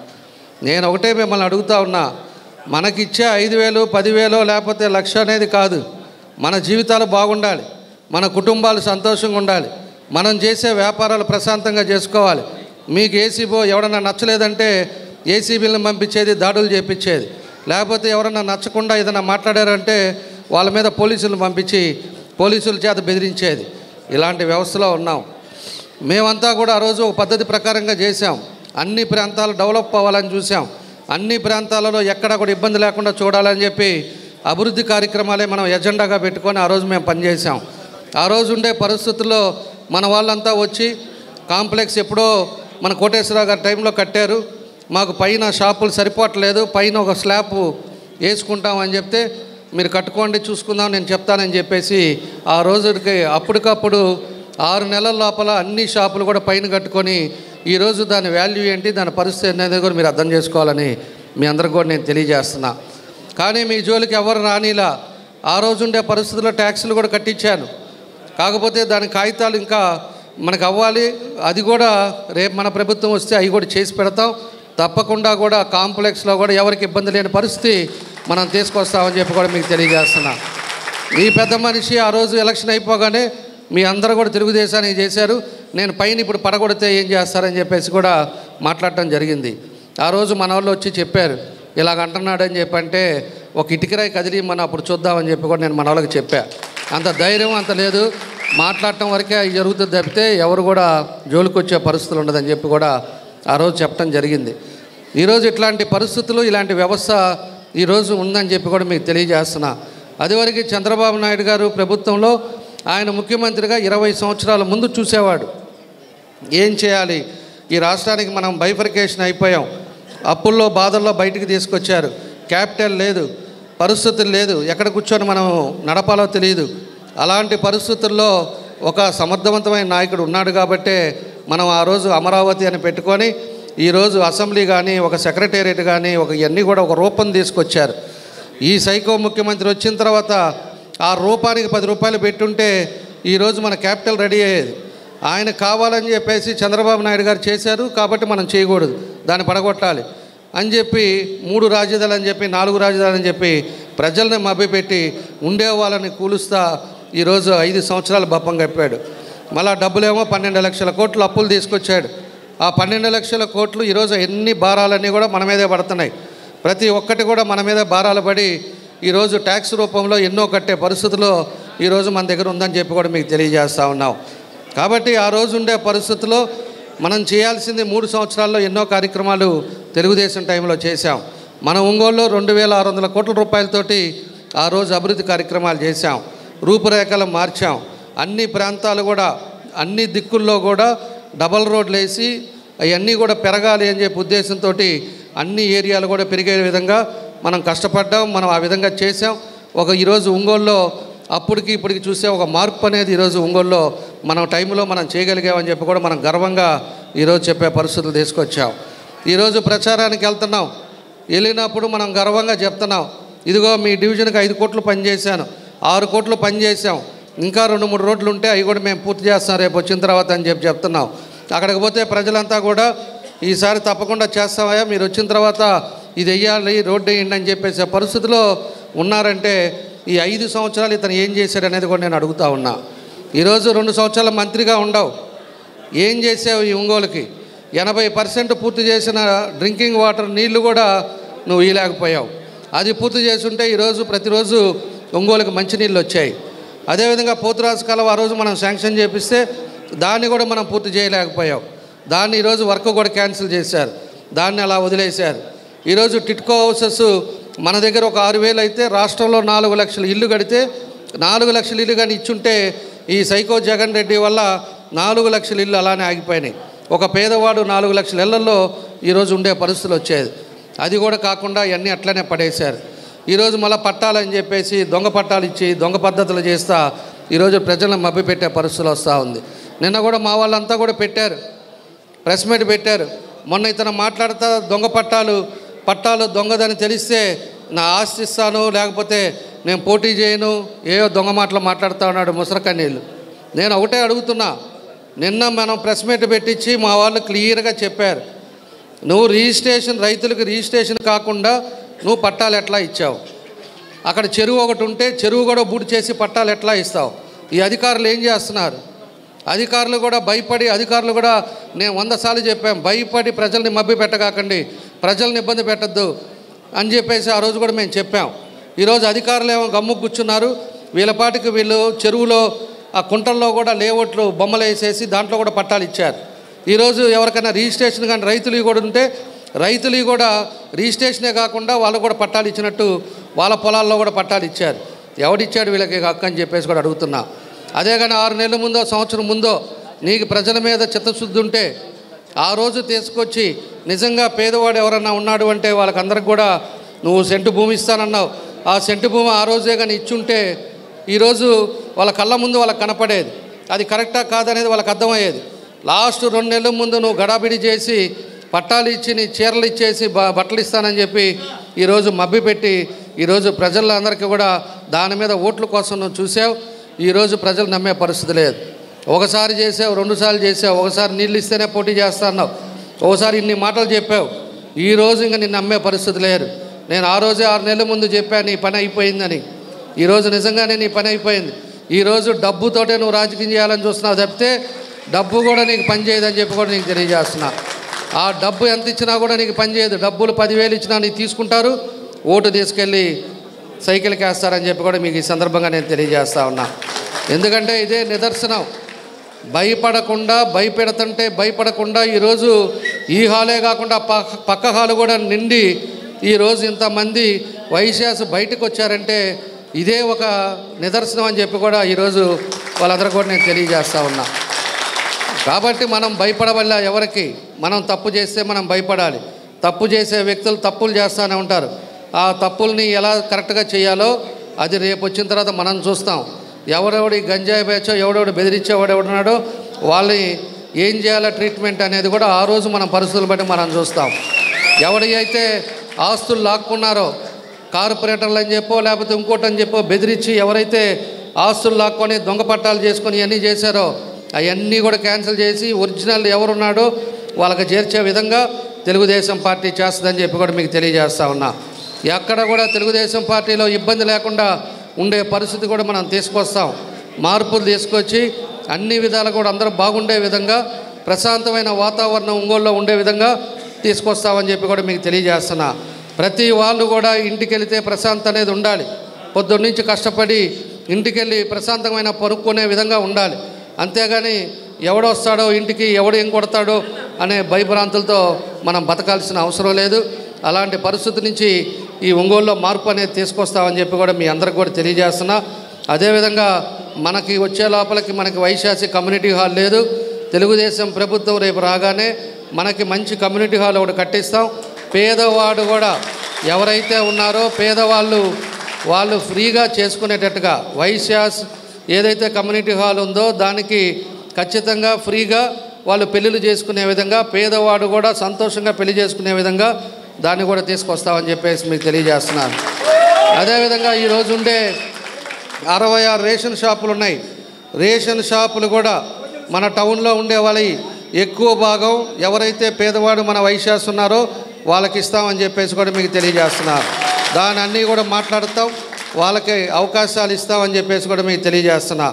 నేను ఒకటే మిమ్మల్ని అడుగుతా ఉన్నా, మనకిచ్చే 5,000 10,000 లేకపోతే 1,00,000 అనేది కాదు, మన జీవితాలు బాగుండాలి, మన కుటుంబాలు సంతోషంగా ఉండాలి, మనం చేసే వ్యాపారాలు ప్రశాంతంగా చేసుకోవాలి. మీకు ఏసీబో ఎవడన్నా నచ్చలేదంటే ఏసీబీలను పంపించేది, దాడులు చేపించేది, లేకపోతే ఎవరన్నా నచ్చకుండా ఏదైనా మాట్లాడారంటే వాళ్ళ మీద పోలీసులను పంపించి పోలీసుల చేత బెదిరించేది. ఇలాంటి వ్యవస్థలో ఉన్నాం. మేమంతా కూడా ఆ రోజు ఒక పద్ధతి ప్రకారంగా చేసాం. అన్ని ప్రాంతాలు డెవలప్ అవ్వాలని చూసాం. అన్ని ప్రాంతాలలో ఎక్కడా కూడా ఇబ్బంది లేకుండా చూడాలని చెప్పి అభివృద్ధి కార్యక్రమాలే మనం ఎజెండాగా పెట్టుకొని ఆ రోజు మేము పనిచేసాం. ఆ రోజు ఉండే పరిస్థితుల్లో మన వాళ్ళంతా వచ్చి కాంప్లెక్స్ ఎప్పుడో మన కోటేశ్వరరావు గారి టైంలో కట్టారు, మాకు పైన షాపులు సరిపోవట్లేదు, పైన ఒక స్లాబ్ వేసుకుంటామని చెప్తే మీరు కట్టుకోండి చూసుకుందాం నేను చెప్తానని చెప్పేసి ఆ రోజుకి అప్పటికప్పుడు 6 నెలల లోపల అన్ని షాపులు కూడా పైన కట్టుకొని ఈరోజు దాని వాల్యూ ఏంటి, దాని పరిస్థితి అనేది కూడా మీరు అర్థం చేసుకోవాలని మీ అందరికి కూడా నేను తెలియజేస్తున్నా. కానీ మీ జోలికి ఎవరు రానిలా. ఆ రోజు ఉండే పరిస్థితుల్లో ట్యాక్సులు కూడా కట్టించాను. కాకపోతే దాని కాగితాలు ఇంకా మనకు అవ్వాలి, అది కూడా రేపు మన ప్రభుత్వం వస్తే అవి కూడా చేసి పెడతాం. తప్పకుండా కూడా కాంప్లెక్స్లో కూడా ఎవరికి ఇబ్బంది లేని పరిస్థితి మనం తీసుకొస్తామని చెప్పి కూడా మీకు తెలియజేస్తున్నా. ఈ పెద్ద మనిషి ఆ రోజు ఎలక్షన్ అయిపోగానే మీ అందరూ కూడా తెలుగుదేశానికి చేశారు, నేను పైన ఇప్పుడు పడగొడితే ఏం చేస్తారని చెప్పేసి కూడా మాట్లాడటం జరిగింది. ఆ రోజు మన వాళ్ళు వచ్చి చెప్పారు ఇలాగ అంటున్నాడని చెప్పంటే ఒక ఇటుకరాయి కదిలి మనం అప్పుడు చూద్దామని చెప్పి కూడా నేను మన వాళ్ళకి చెప్పా. అంత ధైర్యం అంత లేదు, మాట్లాడటం వరకే అవి జరుగుతుంది తప్పితే ఎవరు కూడా జోలికి వచ్చే పరిస్థితులు ఉండదని చెప్పి కూడా ఆ రోజు చెప్పడం జరిగింది. ఈరోజు ఇట్లాంటి పరిస్థితులు ఇలాంటి వ్యవస్థ ఈరోజు ఉందని చెప్పి కూడా మీకు తెలియజేస్తున్నా. అదివరకు చంద్రబాబు నాయుడు గారు ప్రభుత్వంలో ఆయన ముఖ్యమంత్రిగా 20 సంవత్సరాల ముందు చూసేవాడు ఏం చేయాలి, ఈ రాష్ట్రానికి మనం బైఫర్కేషన్ అయిపోయాం, అప్పుల్లో బాధల్లో బయటికి తీసుకొచ్చారు, క్యాపిటల్ లేదు, పరిస్థితులు లేదు, ఎక్కడ కూర్చొని మనం నడపాలో తెలియదు. అలాంటి పరిస్థితుల్లో ఒక సమర్థవంతమైన నాయకుడు ఉన్నాడు కాబట్టే మనం ఆ రోజు అమరావతి అని పెట్టుకొని ఈరోజు అసెంబ్లీ కానీ ఒక సెక్రటేరియట్ కానీ ఇవన్నీ కూడా ఒక రూపం తీసుకొచ్చారు. ఈ సైకో ముఖ్యమంత్రి వచ్చిన తర్వాత ఆ రూపానికి ₹10 పెట్టుంటే ఈరోజు మన క్యాపిటల్ రెడీ అయ్యేది. ఆయన కావాలని చెప్పేసి చంద్రబాబు నాయుడు గారు చేశారు కాబట్టి మనం చేయకూడదు, దాన్ని పడగొట్టాలి అని చెప్పి 3 రాజధానులు అని చెప్పి 4 రాజధానులు అని చెప్పి ప్రజల్ని మభ్యపెట్టి ఉండే వాళ్ళని కూలుస్తా ఈరోజు 5 సంవత్సరాలు బప్పం కప్పాడు. మళ్ళా డబ్బులేమో 12 లక్షల కోట్లు అప్పులు తీసుకొచ్చాడు. ఆ 12 లక్షల కోట్లు ఈరోజు ఎన్ని భారాలన్నీ కూడా మన మీదే పడుతున్నాయి. ప్రతి ఒక్కటి కూడా మన మీద భారాలు పడి ఈరోజు ట్యాక్స్ రూపంలో ఎన్నో కట్టే పరిస్థితుల్లో ఈరోజు మన దగ్గర ఉందని చెప్పి కూడా మీకు తెలియజేస్తూ ఉన్నాం. కాబట్టి ఆ రోజు ఉండే పరిస్థితుల్లో మనం చేయాల్సింది 3 సంవత్సరాల్లో ఎన్నో కార్యక్రమాలు తెలుగుదేశం టైంలో చేశాం. మన ఒంగోలులో 2600 కోట్ల రూపాయలతోటి ఆ రోజు అభివృద్ధి కార్యక్రమాలు చేశాం. రూపురేఖలు మార్చాం. అన్ని ప్రాంతాలు కూడా అన్ని దిక్కుల్లో కూడా డబల్ రోడ్లు వేసి అవన్నీ కూడా పెరగాలి అని చెప్పి ఉద్దేశంతో అన్ని ఏరియాలు కూడా పెరిగే విధంగా మనం కష్టపడ్డాం. మనం ఆ విధంగా చేసాం. ఈరోజు ఒంగోలులో అప్పటికి ఇప్పటికి చూసే ఒక మార్పు అనేది ఈరోజు ఒంగోలులో మనం టైంలో మనం చేయగలిగామని చెప్పి కూడా మనం గర్వంగా ఈరోజు చెప్పే పరిస్థితులు తీసుకొచ్చాం. ఈరోజు ప్రచారానికి వెళ్తున్నాం. వెళ్ళినప్పుడు మనం గర్వంగా చెప్తున్నాం, ఇదిగో మీ డివిజన్కి 5 కోట్లు పనిచేశాను, 6 కోట్లు పనిచేసాం, ఇంకా 2-3 రోడ్లు ఉంటే అవి కూడా మేము పూర్తి చేస్తాం రేపు వచ్చిన తర్వాత అని చెప్పి చెప్తున్నాం. అక్కడికి పోతే ప్రజలంతా కూడా ఈసారి తప్పకుండా చేస్తామయ్యా, మీరు వచ్చిన తర్వాత ఇది వెయ్యాలి, రోడ్డు వేయండి అని చెప్పేసే పరిస్థితిలో ఉన్నారంటే ఈ 5 సంవత్సరాలు ఇతను ఏం చేశాడు అనేది కూడా నేను అడుగుతా ఉన్నా. ఈరోజు 2 సంవత్సరాల మంత్రిగా ఉండవు, ఏం చేసావు ఈ ఒంగోలుకి? 80% పూర్తి చేసిన డ్రింకింగ్ వాటర్ నీళ్లు కూడా నువ్వు ఇవ్వలేకపోయావు. అది పూర్తి చేసుంటే ఈరోజు ప్రతిరోజు ఒంగోలుకి మంచినీళ్ళు వచ్చాయి. అదేవిధంగా పోతురాజు కాలువ ఆ రోజు మనం శాంక్షన్ చేపిస్తే దాన్ని కూడా మనం పూర్తి చేయలేకపోయాం. దాన్ని ఈరోజు వర్క్ కూడా క్యాన్సిల్ చేశారు, దాన్ని అలా వదిలేశారు. ఈరోజు టిట్కో హౌసెస్ మన దగ్గర ఒక 6,000 అయితే రాష్ట్రంలో 4 లక్షల ఇల్లు కడితే 4 లక్షల ఇల్లు కానీ ఇచ్చుంటే ఈ సైకో జగన్ రెడ్డి వల్ల 4 లక్షల ఇల్లు అలానే ఆగిపోయినాయి. ఒక పేదవాడు 4 లక్షల ఇళ్లలో ఈరోజు ఉండే పరిస్థితులు వచ్చేది. అది కూడా కాకుండా ఇవన్నీ అట్లనే పడేశారు. ఈరోజు మళ్ళీ పట్టాలని చెప్పేసి దొంగ పట్టాలు ఇచ్చి దొంగ పద్ధతులు చేస్తా ఈరోజు ప్రజలను మభ్యపెట్టే పరిస్థితులు వస్తూ ఉంది. నిన్న కూడా మా వాళ్ళంతా కూడా పెట్టారు, ప్రెస్ మీట్ పెట్టారు. మొన్న ఇతను మాట్లాడుతా దొంగ పట్టాలు దొంగదని తెలిస్తే నా ఆస్తి ఇస్తాను, లేకపోతే నేను పోటీ చేయను, ఏవో దొంగ మాటలు మాట్లాడుతూ ఉన్నాడు ముసరకన్నీళ్ళు. నేను ఒకటే అడుగుతున్నా, నిన్న మనం ప్రెస్ మీట్ పెట్టించి మా వాళ్ళు క్లియర్గా చెప్పారు, నువ్వు రైతులకు రిజిస్ట్రేషన్ కాకుండా నువ్వు పట్టాలు ఎట్లా ఇచ్చావు? అక్కడ చెరువు ఒకటి ఉంటే చెరువు కూడా బూడి చేసి పట్టాలు ఎట్లా ఇస్తావు? ఈ అధికారులు ఏం చేస్తున్నారు? అధికారులు కూడా భయపడి, అధికారులు కూడా నేను 100 సార్లు చెప్పాం, భయపడి ప్రజల్ని మభ్య పెట్టకాకండి, ప్రజల్ని ఇబ్బంది పెట్టద్దు అని చెప్పేసి ఆ రోజు కూడా మేము చెప్పాం. ఈరోజు అధికారులు ఏమో గమ్ము కూర్చున్నారు. వీళ్ళపాటికి వీళ్ళు చెరువులో ఆ కుంటల్లో కూడా లేఅవుట్లు బొమ్మలు వేసేసి దాంట్లో కూడా పట్టాలు ఇచ్చారు. ఈరోజు ఎవరికైనా రిజిస్ట్రేషన్ కానీ రైతులు కూడా ఉంటే రైతులు కూడా రిజిస్ట్రేషనే కాకుండా వాళ్ళు కూడా పట్టాలు ఇచ్చినట్టు వాళ్ళ పొలాల్లో కూడా పట్టాలు ఇచ్చారు. ఎవడిచ్చాడు వీళ్ళకి హక్కు అని చెప్పేసి కూడా అడుగుతున్నా. అదే కానీ 6 నెలల ముందో సంవత్సరం ముందో నీకు ప్రజల మీద చిత్తశుద్ధి ఉంటే ఆ రోజు తీసుకొచ్చి నిజంగా పేదవాడు ఎవరన్నా ఉన్నాడు అంటే వాళ్ళకందరికి కూడా నువ్వు సెంటు భూమి ఇస్తానన్నావు. ఆ సెంటు భూమి ఆ రోజే కానీ ఇచ్చుంటే ఈరోజు వాళ్ళ కళ్ళ ముందు వాళ్ళకి కనపడేది, అది కరెక్టా కాదనేది వాళ్ళకి అర్థమయ్యేది. లాస్ట్ 2 నెలల ముందు నువ్వు గడాబిడి చేసి పట్టాలు ఇచ్చి నీ చీరలు ఇచ్చేసి బట్టలు ఇస్తానని చెప్పి ఈరోజు మభ్యపెట్టి ఈరోజు ప్రజలందరికీ కూడా దాని మీద ఓట్ల కోసం నువ్వు చూసావు. ఈరోజు ప్రజలు నమ్మే పరిస్థితి లేదు. ఒకసారి చేసావు, 2 సార్లు చేసావు, ఒకసారి నీళ్ళు ఇస్తేనే పోటీ చేస్తా అన్నావు, ఒకసారి ఇన్ని మాటలు చెప్పావు. ఈరోజు ఇంకా నిన్ను నమ్మే పరిస్థితి లేరు. నేను ఆ రోజే 6 నెలల ముందు చెప్పాను నీ పని అయిపోయిందని. ఈరోజు నిజంగానే నీ పని అయిపోయింది. ఈరోజు డబ్బుతోటే నువ్వు రాజకీయం చేయాలని చూస్తున్నావు తప్పితే డబ్బు కూడా నీకు పని చేయదని చెప్పి కూడా నీకు తెలియజేస్తున్నా. ఆ డబ్బు ఎంత ఇచ్చినా కూడా నీకు పని చేయదు. డబ్బులు 10,000 ఇచ్చినా నీకు తీసుకుంటారు, ఓటు తీసుకెళ్ళి సైకిల్కి వేస్తారని చెప్పి కూడా మీకు ఈ సందర్భంగా నేను తెలియజేస్తా ఉన్నా. ఎందుకంటే ఇదే నిదర్శనం. భయపడకుండా భయపెడుతుంటే భయపడకుండా ఈరోజు ఈ హాలే కాకుండా పక్క హాలు కూడా నిండి ఈరోజు ఇంతమంది వైశ్యాస్ బయటకు వచ్చారంటే ఇదే ఒక నిదర్శనం అని చెప్పి కూడా ఈరోజు వాళ్ళందరూ కూడా నేను తెలియజేస్తా ఉన్నా. కాబట్టి మనం భయపడవల్ల ఎవరికి, మనం తప్పు చేస్తే మనం భయపడాలి. తప్పు చేసే వ్యక్తులు తప్పులు చేస్తూనే ఉంటారు. ఆ తప్పుల్ని ఎలా కరెక్ట్గా చేయాలో అది రేపు వచ్చిన తర్వాత మనం చూస్తాం. ఎవడెవడి గంజాయి బ్యాచో ఎవడెవడు బెదిరించేవాడెవడున్నాడో వాళ్ళని ఏం చేయాలో ట్రీట్మెంట్ అనేది కూడా ఆ రోజు మనం పరిస్థితులు బట్టి మనం చూస్తాం. ఎవడి అయితే ఆస్తులు లాక్కున్నారో కార్పొరేటర్లు అని చెప్పో లేకపోతే ఇంకోటి అని చెప్పో బెదిరించి ఎవరైతే ఆస్తులు లాక్కొని దొంగ పట్టాలు చేసుకొని ఇవన్నీ చేశారో అవన్నీ కూడా క్యాన్సిల్ చేసి ఒరిజినల్ ఎవరున్నాడో వాళ్ళకి చేర్చే విధంగా తెలుగుదేశం పార్టీ చేస్తుందని చెప్పి కూడా మీకు తెలియజేస్తా ఉన్నా. ఎక్కడ కూడా తెలుగుదేశం పార్టీలో ఇబ్బంది లేకుండా ఉండే పరిస్థితి కూడా మనం తీసుకొస్తాం. మార్పులు తీసుకొచ్చి అన్ని విధాలు కూడా అందరూ బాగుండే విధంగా ప్రశాంతమైన వాతావరణం ఒంగోలులో ఉండే విధంగా తీసుకొస్తామని చెప్పి కూడా మీకు తెలియజేస్తున్నా. ప్రతి వాళ్ళు కూడా ఇంటికి వెళితే ప్రశాంతత అనేది ఉండాలి. పొద్దున్న నుంచి కష్టపడి ఇంటికి వెళ్ళి ప్రశాంతమైన పనుక్కునే విధంగా ఉండాలి. అంతేగాని ఎవడొస్తాడో ఇంటికి ఎవడు ఏం కొడతాడో అనే భయభ్రాంతులతో మనం బతకాల్సిన అవసరం లేదు. అలాంటి పరిస్థితి నుంచి ఈ ఒంగోలులో మార్పు అనేది తీసుకొస్తామని చెప్పి కూడా మీ అందరికి కూడా తెలియజేస్తున్నా. అదేవిధంగా మనకి వచ్చే లోపలికి మనకి వైశాసి కమ్యూనిటీ హాల్ లేదు. తెలుగుదేశం ప్రభుత్వం రేపు రాగానే మనకి మంచి కమ్యూనిటీ హాల్ ఒకటి కట్టిస్తాం. పేదవాడు కూడా ఎవరైతే ఉన్నారో వాళ్ళు ఫ్రీగా చేసుకునేటట్టుగా వైశాస్ ఏదైతే కమ్యూనిటీ హాల్ ఉందో దానికి ఖచ్చితంగా ఫ్రీగా వాళ్ళు పెళ్ళిళ్ళు చేసుకునే విధంగా, పేదవాడు కూడా సంతోషంగా పెళ్లి చేసుకునే విధంగా దాన్ని కూడా తీసుకొస్తామని చెప్పేసి మీకు తెలియజేస్తున్నాను. అదేవిధంగా ఈరోజు ఉండే 66 రేషన్ షాపులు ఉన్నాయి. రేషన్ షాపులు కూడా మన టౌన్లో ఉండే వాళ్ళకి ఎక్కువ భాగం ఎవరైతే పేదవాడు మన వైశాస్ ఉన్నారో వాళ్ళకి ఇస్తామని చెప్పేసి కూడా మీకు తెలియజేస్తున్నారు. దాని అన్నీ కూడా మాట్లాడుతాం, వాళ్ళకి అవకాశాలు ఇస్తామని చెప్పేసి కూడా మీకు తెలియజేస్తున్నా.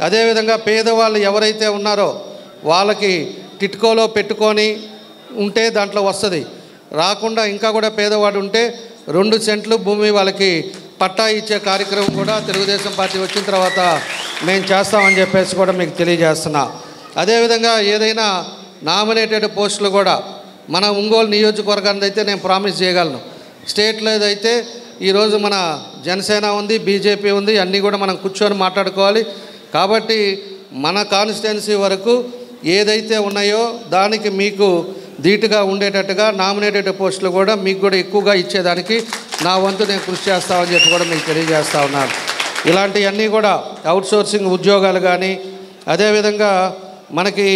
అదేవిధంగా పేదవాళ్ళు ఎవరైతే ఉన్నారో వాళ్ళకి టిట్కోలో పెట్టుకొని ఉంటే దాంట్లో వస్తుంది. రాకుండా ఇంకా కూడా పేదవాడు ఉంటే 2 సెంట్లు భూమి వాళ్ళకి పట్టా ఇచ్చే కార్యక్రమం కూడా తెలుగుదేశం పార్టీ వచ్చిన తర్వాత మేము చేస్తామని చెప్పేసి కూడా మీకు తెలియజేస్తున్నా. అదేవిధంగా ఏదైనా నామినేటెడ్ పోస్టులు కూడా మన ఒంగోలు నియోజకవర్గానికి అయితే నేను ప్రామిస్ చేయగలను. స్టేట్లో ఏదైతే ఈరోజు మన జనసేన ఉంది, బీజేపీ ఉంది, అన్నీ కూడా మనం కూర్చొని మాట్లాడుకోవాలి. కాబట్టి మన కాన్స్టిట్యున్సీ వరకు ఏదైతే ఉన్నాయో దానికి మీకు ధీటుగా ఉండేటట్టుగా నామినేటెడ్ పోస్టులు కూడా మీకు కూడా ఎక్కువగా ఇచ్చేదానికి నా వంతు నేను కృషి చేస్తామని చెప్పి కూడా మీకు తెలియజేస్తూ ఉన్నాను. ఇలాంటివన్నీ కూడా అవుట్సోర్సింగ్ ఉద్యోగాలు కానీ, అదేవిధంగా మనకి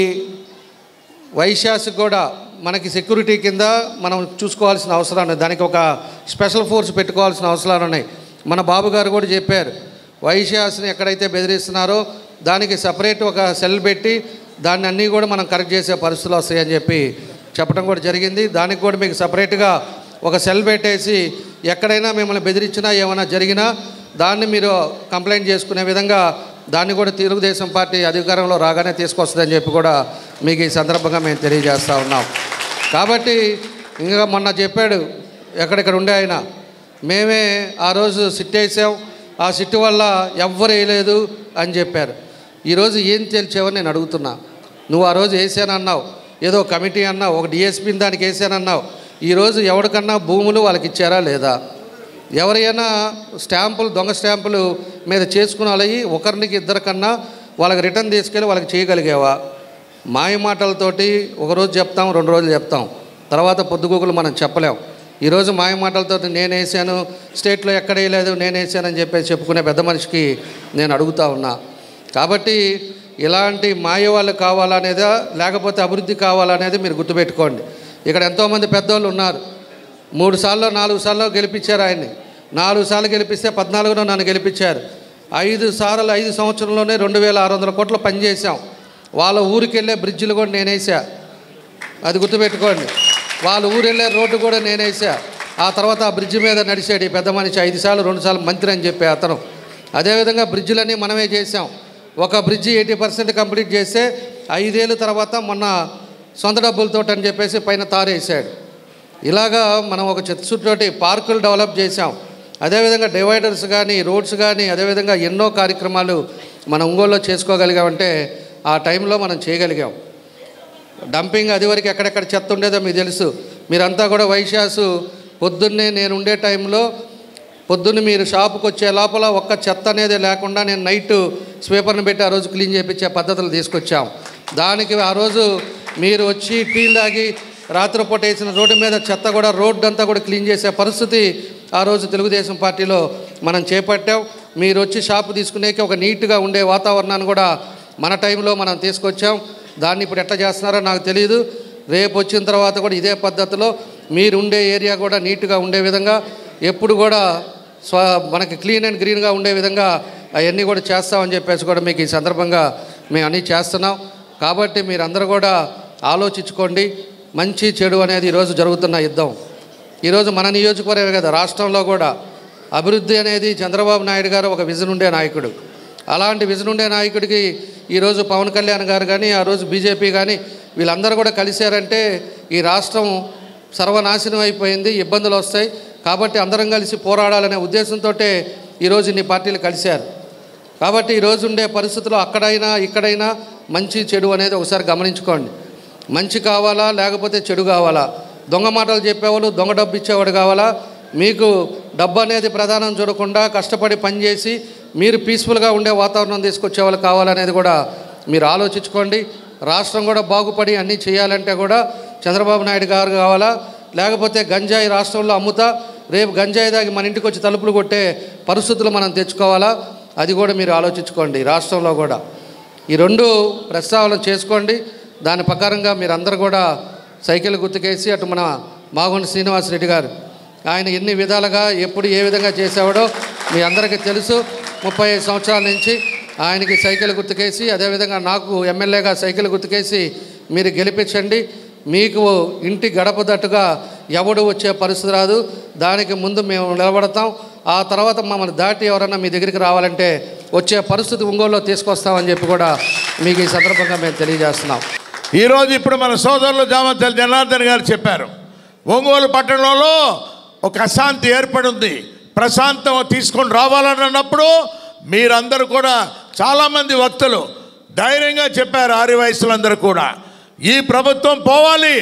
వైశాస్కి కూడా మనకి సెక్యూరిటీ కింద మనం చూసుకోవాల్సిన అవసరాలు ఉన్నాయి. దానికి ఒక స్పెషల్ ఫోర్స్ పెట్టుకోవాల్సిన అవసరాలు ఉన్నాయి. మన బాబు గారు కూడా చెప్పారు, వైశాస్ని ఎక్కడైతే బెదిరిస్తున్నారో దానికి సపరేట్ ఒక సెల్ పెట్టి దాన్ని అన్నీ కూడా మనం కరెక్ట్ చేసే పరిస్థితులు వస్తాయని చెప్పి చెప్పడం కూడా జరిగింది. దానికి కూడా మీకు సపరేట్గా ఒక సెల్ పెట్టేసి ఎక్కడైనా మిమ్మల్ని బెదిరించినా ఏమైనా జరిగినా దాన్ని మీరు కంప్లైంట్ చేసుకునే విధంగా దాన్ని కూడా తెలుగుదేశం పార్టీ అధికారంలో రాగానే తీసుకొస్తుందని చెప్పి కూడా మీకు ఈ సందర్భంగా మేము తెలియజేస్తూ ఉన్నాం. కాబట్టి ఇంకా మొన్న చెప్పాడు ఎక్కడెక్కడ ఉండే ఆయన, మేమే ఆ రోజు సిట్ వేసాం, ఆ సిట్టు వల్ల ఎవ్వరు వేయలేదు అని చెప్పారు. ఈరోజు ఏం తేల్చావని నేను అడుగుతున్నా. నువ్వు ఆ రోజు వేసానన్నావు, ఏదో కమిటీ అన్నావు, ఒక డిఎస్పీని దానికి వేసానన్నావు. ఈరోజు ఎవరికన్నా భూములు వాళ్ళకి ఇచ్చారా లేదా? ఎవరైనా స్టాంపులు దొంగ స్టాంపులు మీద చేసుకునే వాళ్ళవి ఒకరికి ఇద్దరికన్నా వాళ్ళకి రిటర్న్ తీసుకెళ్ళి వాళ్ళకి చేయగలిగేవా? మాయ మాటలతోటి ఒకరోజు చెప్తాం, 2 రోజులు చెప్తాం, తర్వాత పొద్దుగూకులు మనం చెప్పలేం. ఈరోజు మాయ మాటలతో నేను వేసాను, స్టేట్లో ఎక్కడ వేయలేదు, నేను వేసానని చెప్పేసి చెప్పుకునే పెద్ద మనిషికి నేను అడుగుతా ఉన్నా. కాబట్టి ఇలాంటి మాయ వాళ్ళు కావాలనేదా లేకపోతే అభివృద్ధి కావాలనేది మీరు గుర్తుపెట్టుకోండి. ఇక్కడ ఎంతోమంది పెద్దోళ్ళు ఉన్నారు. 3 సార్లు 4 సార్లు గెలిపించారు ఆయన్ని. 4 సార్లు గెలిపిస్తే 14లో నన్ను గెలిపించారు. 5 సంవత్సరంలోనే 2600 కోట్లు పనిచేసాం. వాళ్ళ ఊరికి వెళ్ళే బ్రిడ్జిలు కూడా నేనేసా, అది గుర్తుపెట్టుకోండి. వాళ్ళ ఊరు వెళ్ళే రోడ్డు కూడా నేనేసా. ఆ తర్వాత ఆ బ్రిడ్జి మీద నడిచాడు ఈ పెద్ద మనిషి 5 సార్లు 2 సార్లు మంత్రి అని చెప్పి అతను. అదేవిధంగా బ్రిడ్జిలన్నీ మనమే చేసాం. ఒక బ్రిడ్జి 80% కంప్లీట్ చేస్తే 5 ఏళ్ళ తర్వాత మొన్న సొంత డబ్బులతో అని చెప్పేసి పైన తారేసాడు. ఇలాగా మనం ఒక చిత్తశుద్ధితోటి పార్కులు డెవలప్ చేసాం. అదేవిధంగా డివైడర్స్ కానీ, రోడ్స్ కానీ, అదేవిధంగా ఎన్నో కార్యక్రమాలు మన ఒంగోలులో చేసుకోగలిగామంటే ఆ టైంలో మనం చేయగలిగాం. డంపింగ్ అది వరకు ఎక్కడెక్కడ చెత్త ఉండేదో మీకు తెలుసు. మీరంతా కూడా వైశాసు పొద్దున్నే నేను ఉండే టైంలో పొద్దున్న మీరు షాపుకి వచ్చే లోపల ఒక్క చెత్త అనేది లేకుండా నేను నైట్ స్వీపర్ని పెట్టి ఆ రోజు క్లీన్ చేయించే పద్ధతులు తీసుకొచ్చాం. దానికి ఆ రోజు మీరు వచ్చి టీలు తాగి రాత్రిపూట వేసిన రోడ్డు మీద చెత్త కూడా రోడ్డు అంతా కూడా క్లీన్ చేసే పరిస్థితి ఆ రోజు తెలుగుదేశం పార్టీలో మనం చేపట్టాం. మీరు వచ్చి షాపు తీసుకునేకి ఒక నీట్గా ఉండే వాతావరణాన్ని కూడా మన టైంలో మనం తీసుకొచ్చాం. దాన్ని ఇప్పుడు ఎట్లా చేస్తున్నారో నాకు తెలియదు. రేపు వచ్చిన తర్వాత కూడా ఇదే పద్ధతిలో మీరు ఉండే ఏరియా కూడా నీట్గా ఉండే విధంగా ఎప్పుడు కూడా మనకి క్లీన్ అండ్ గ్రీన్గా ఉండే విధంగా అవన్నీ కూడా చేస్తామని చెప్పేసి కూడా మీకు ఈ సందర్భంగా మేము అన్నీ చేస్తున్నాం. కాబట్టి మీరందరూ కూడా ఆలోచించుకోండి. మంచి చెడు అనేది ఈరోజు జరుగుతున్న యుద్ధం. ఈరోజు మన నియోజకవర్గమే కదా, రాష్ట్రంలో కూడా అభివృద్ధి అనేది చంద్రబాబు నాయుడు గారు ఒక విజన్ ఉండే నాయకుడు. అలాంటి విజన్ ఉండే నాయకుడికి ఈరోజు పవన్ కళ్యాణ్ గారు కానీ, ఆ రోజు బీజేపీ కానీ వీళ్ళందరూ కూడా కలిశారంటే ఈ రాష్ట్రం సర్వనాశనం అయిపోయింది, ఇబ్బందులు వస్తాయి. కాబట్టి అందరం కలిసి పోరాడాలనే ఉద్దేశంతో ఈరోజు ఇన్ని పార్టీలు కలిశారు. కాబట్టి ఈరోజు ఉండే పరిస్థితుల్లో అక్కడైనా ఇక్కడైనా మంచి చెడు అనేది ఒకసారి గమనించుకోండి. మంచి కావాలా లేకపోతే చెడు కావాలా? దొంగ మాటలు చెప్పేవాళ్ళు, దొంగ డబ్బు ఇచ్చేవాడు కావాలా? మీకు డబ్బు అనేది ప్రధానం చూడకుండా కష్టపడి పనిచేసి మీరు పీస్ఫుల్గా ఉండే వాతావరణం తీసుకొచ్చే వాళ్ళు కావాలనేది కూడా మీరు ఆలోచించుకోండి. రాష్ట్రం కూడా బాగుపడి అన్నీ చేయాలంటే కూడా చంద్రబాబు నాయుడు గారు కావాలా? లేకపోతే గంజాయి రాష్ట్రంలో అమ్ముతా రేపు గంజాయి దాగి మన ఇంటికి వచ్చి తలుపులు కొట్టే పరిస్థితులు మనం తెచ్చుకోవాలా? అది కూడా మీరు ఆలోచించుకోండి. రాష్ట్రంలో కూడా ఈ రెండు ప్రస్తావన చేసుకోండి. దాని ప్రకారంగా మీరందరూ కూడా సైకిల్ గుర్తుకేసి అటు మన మాగుంట శ్రీనివాసరెడ్డి గారు ఆయన ఎన్ని విధాలుగా ఎప్పుడు ఏ విధంగా చేసేవాడో మీ అందరికీ తెలుసు. 35 సంవత్సరాల నుంచి ఆయనకి సైకిల్ గుర్తుకేసి, అదేవిధంగా నాకు ఎమ్మెల్యేగా సైకిల్ గుర్తుకేసి మీరు గెలిపించండి. మీకు ఇంటి గడప దట్టుగా ఎవడు వచ్చే పరిస్థితి రాదు. దానికి ముందు మేము నిలబడతాం. ఆ తర్వాత మమ్మల్ని దాటి ఎవరన్నా మీ దగ్గరికి రావాలంటే వచ్చే పరిస్థితి ఒంగోలులో తీసుకొస్తామని చెప్పి కూడా మీకు ఈ సందర్భంగా మేము తెలియజేస్తున్నాం. ఈరోజు ఇప్పుడు మన సోదరులు దామచల జనార్దన్ గారు చెప్పారు, ఒంగోలు పట్టణంలో ఒక అశాంతి ఏర్పడి ఉంది. ప్రశాంతం తీసుకొని రావాలని అన్నప్పుడు మీరందరూ కూడా చాలామంది వక్తలు ధైర్యంగా చెప్పారు. ఆర్య వయసులందరూ కూడా ఈ ప్రభుత్వం పోవాలి,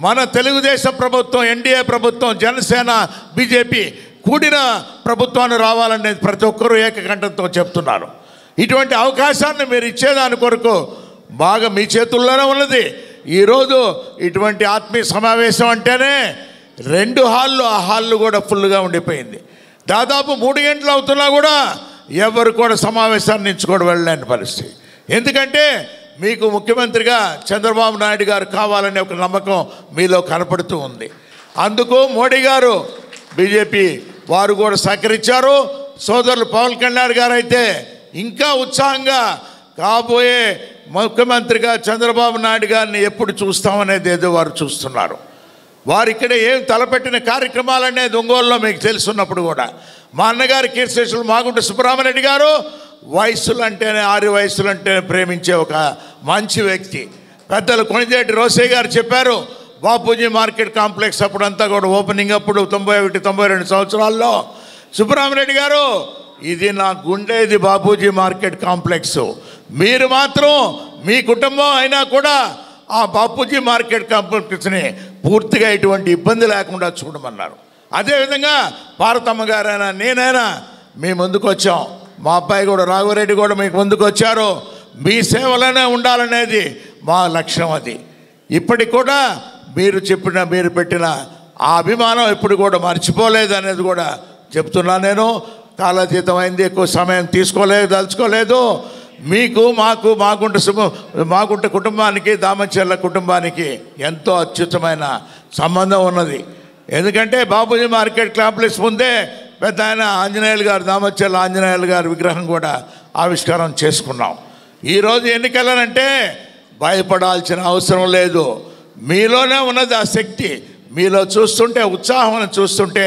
మన తెలుగుదేశం ప్రభుత్వం, ఎన్డీఏ ప్రభుత్వం, జనసేన, బీజేపీ కూడిన ప్రభుత్వాన్ని రావాలనేది ప్రతి ఒక్కరూ ఏకకంఠంతో చెప్తున్నారు. ఇటువంటి అవకాశాన్ని మీరు ఇచ్చేదాని కొరకు బాగా మీ చేతుల్లోనే ఉన్నది. ఈరోజు ఇటువంటి ఆత్మీయ సమావేశం అంటేనే 2 హాళ్ళు, ఆ హాళ్ళు కూడా ఫుల్గా ఉండిపోయింది. దాదాపు 3 గంటలు అవుతున్నా కూడా ఎవరు కూడా సమావేశాన్ని నుంచి కూడా వెళ్ళలేని పరిస్థితి. ఎందుకంటే మీకు ముఖ్యమంత్రిగా చంద్రబాబు నాయుడు గారు కావాలనే ఒక నమ్మకం మీలో కనపడుతూ ఉంది. అందుకు మోడీ గారు, బీజేపీ వారు కూడా సహకరించారు. సోదరులు పవన్ కళ్యాణ్ గారు అయితే ఇంకా ఉత్సాహంగా కాబోయే ముఖ్యమంత్రిగా చంద్రబాబు నాయుడు గారిని ఎప్పుడు చూస్తామనేది ఏదో వారు చూస్తున్నారు. వారు ఇక్కడ ఏం తలపెట్టిన కార్యక్రమాలు అనేది ఒంగోలులో మీకు తెలుసున్నప్పుడు కూడా మా అన్నగారి కీర్తిశేషులు మాగుంట సుబ్రహ్మణ్యరెడ్డి గారు వయస్సులు అంటేనే, ఆరు వయస్సులు అంటేనే ప్రేమించే ఒక మంచి వ్యక్తి. పెద్దలు కొణిదేటి రోసయ్య గారు చెప్పారు, బాపూజీ మార్కెట్ కాంప్లెక్స్ అప్పుడంతా కూడా ఓపెనింగ్ అప్పుడు 91-92 సంవత్సరాల్లో సుబ్రహ్మణ్యరెడ్డి గారు, ఇది నా గుండేది బాపూజీ మార్కెట్ కాంప్లెక్స్, మీరు మాత్రం మీ కుటుంబం అయినా కూడా ఆ బాపూజీ మార్కెట్ కాంప్లెక్స్ని పూర్తిగా ఎటువంటి ఇబ్బంది లేకుండా చూడమన్నారు. అదేవిధంగా పార్వతమ్మ గారైనా నేనైనా మీ ముందుకు వచ్చాం. మా అబ్బాయి కూడా రాఘవరెడ్డి కూడా మీకు ముందుకు వచ్చారు. మీ సేవలోనే ఉండాలనేది మా లక్ష్యం. అది ఇప్పటికి కూడా మీరు చెప్పిన, మీరు పెట్టిన ఆ అభిమానం ఎప్పుడు కూడా మర్చిపోలేదు అనేది కూడా చెప్తున్నా. నేను కాలాతీతం అయింది, ఎక్కువ సమయం దలుచుకోలేదు. మీకు మాకు మాగుంట కుటుంబానికి, దామచర్ల కుటుంబానికి ఎంతో అత్యుత్తమైన సంబంధం ఉన్నది. ఎందుకంటే బాపూజీ మార్కెట్ కాంప్లెక్స్ ముందే పెద్ద ఆయన ఆంజనేయులు గారు, దామచర్ల ఆంజనేయులు గారి విగ్రహం కూడా ఆవిష్కారం చేసుకున్నాం. ఈరోజు ఎన్నికలనంటే భయపడాల్సిన అవసరం లేదు. మీలోనే ఉన్నది ఆ శక్తి. మీలో చూస్తుంటే, ఉత్సాహం చూస్తుంటే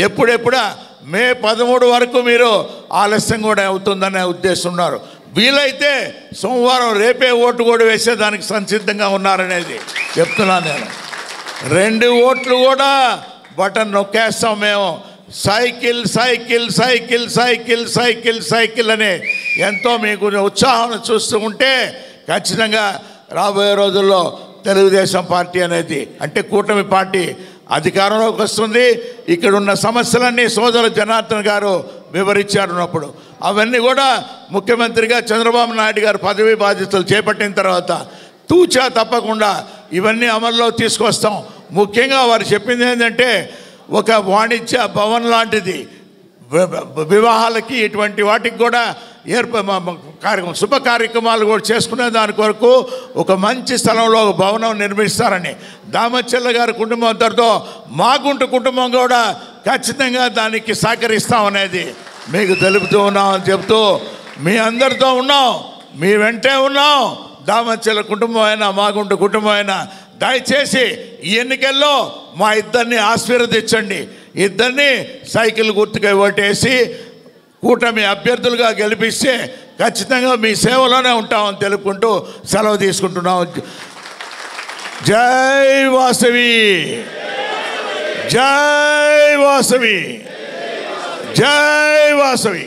ఎప్పుడెప్పుడా మే 13 వరకు మీరు ఆలస్యం కూడా అవుతుందనే ఉద్దేశం ఉన్నారు. వీలైతే సోమవారం రేపే ఓటు కూడా వేసేదానికి సంసిద్ధంగా ఉన్నారనేది చెప్తున్నాను నేను. 2 ఓట్లు కూడా బటన్ నొక్కేస్తాం మేము. Cycle cycle cycle cycle cycle cycle అని ఎంతో మీకు ఉత్సాహం చూస్తూ ఉంటే ఖచ్చితంగా రాబోయే రోజుల్లో తెలుగుదేశం పార్టీ అనేది, అంటే కూటమి పార్టీ అధికారంలోకి వస్తుంది. ఇక్కడ ఉన్న సమస్యలన్నీ సోదరులు జనార్దన్ గారు వివరించారున్నప్పుడు అవన్నీ కూడా ముఖ్యమంత్రిగా చంద్రబాబు నాయుడు గారు పదవి బాధ్యతలు చేపట్టిన తర్వాత తూచా తప్పకుండా ఇవన్నీ అమల్లో తీసుకొస్తాం. ముఖ్యంగా వారు చెప్పింది ఏంటంటే, ఒక వాణిజ్య భవన్ లాంటిది వివాహాలకి ఇటువంటి వాటికి కూడా శుభ కార్యక్రమాలు కూడా చేసుకునే దాని కొరకు ఒక మంచి స్థలంలో ఒక భవనం నిర్మిస్తారని దామచర్ల గారి కుటుంబం అందరితో మాగుంట కుటుంబం కూడా ఖచ్చితంగా దానికి సహకరిస్తామనేది మీకు తెలుపుతూ ఉన్నామని చెప్తూ మీ అందరితో ఉన్నాం, మీ వెంటే ఉన్నాం. దామచర్ల కుటుంబం అయినా మాగుంట కుటుంబం అయినా దయచేసి ఈ ఎన్నికల్లో మా ఇద్దరిని ఆశీర్వదించండి. ఇద్దరిని సైకిల్ గుర్తుగా ఓటేసి కూటమి అభ్యర్థులుగా గెలిపిస్తే ఖచ్చితంగా మీ సేవలోనే ఉంటామని తెలుపుకుంటూ సెలవు తీసుకుంటున్నాం. జై వాసవి, జై వాసవి, జై వాసవి.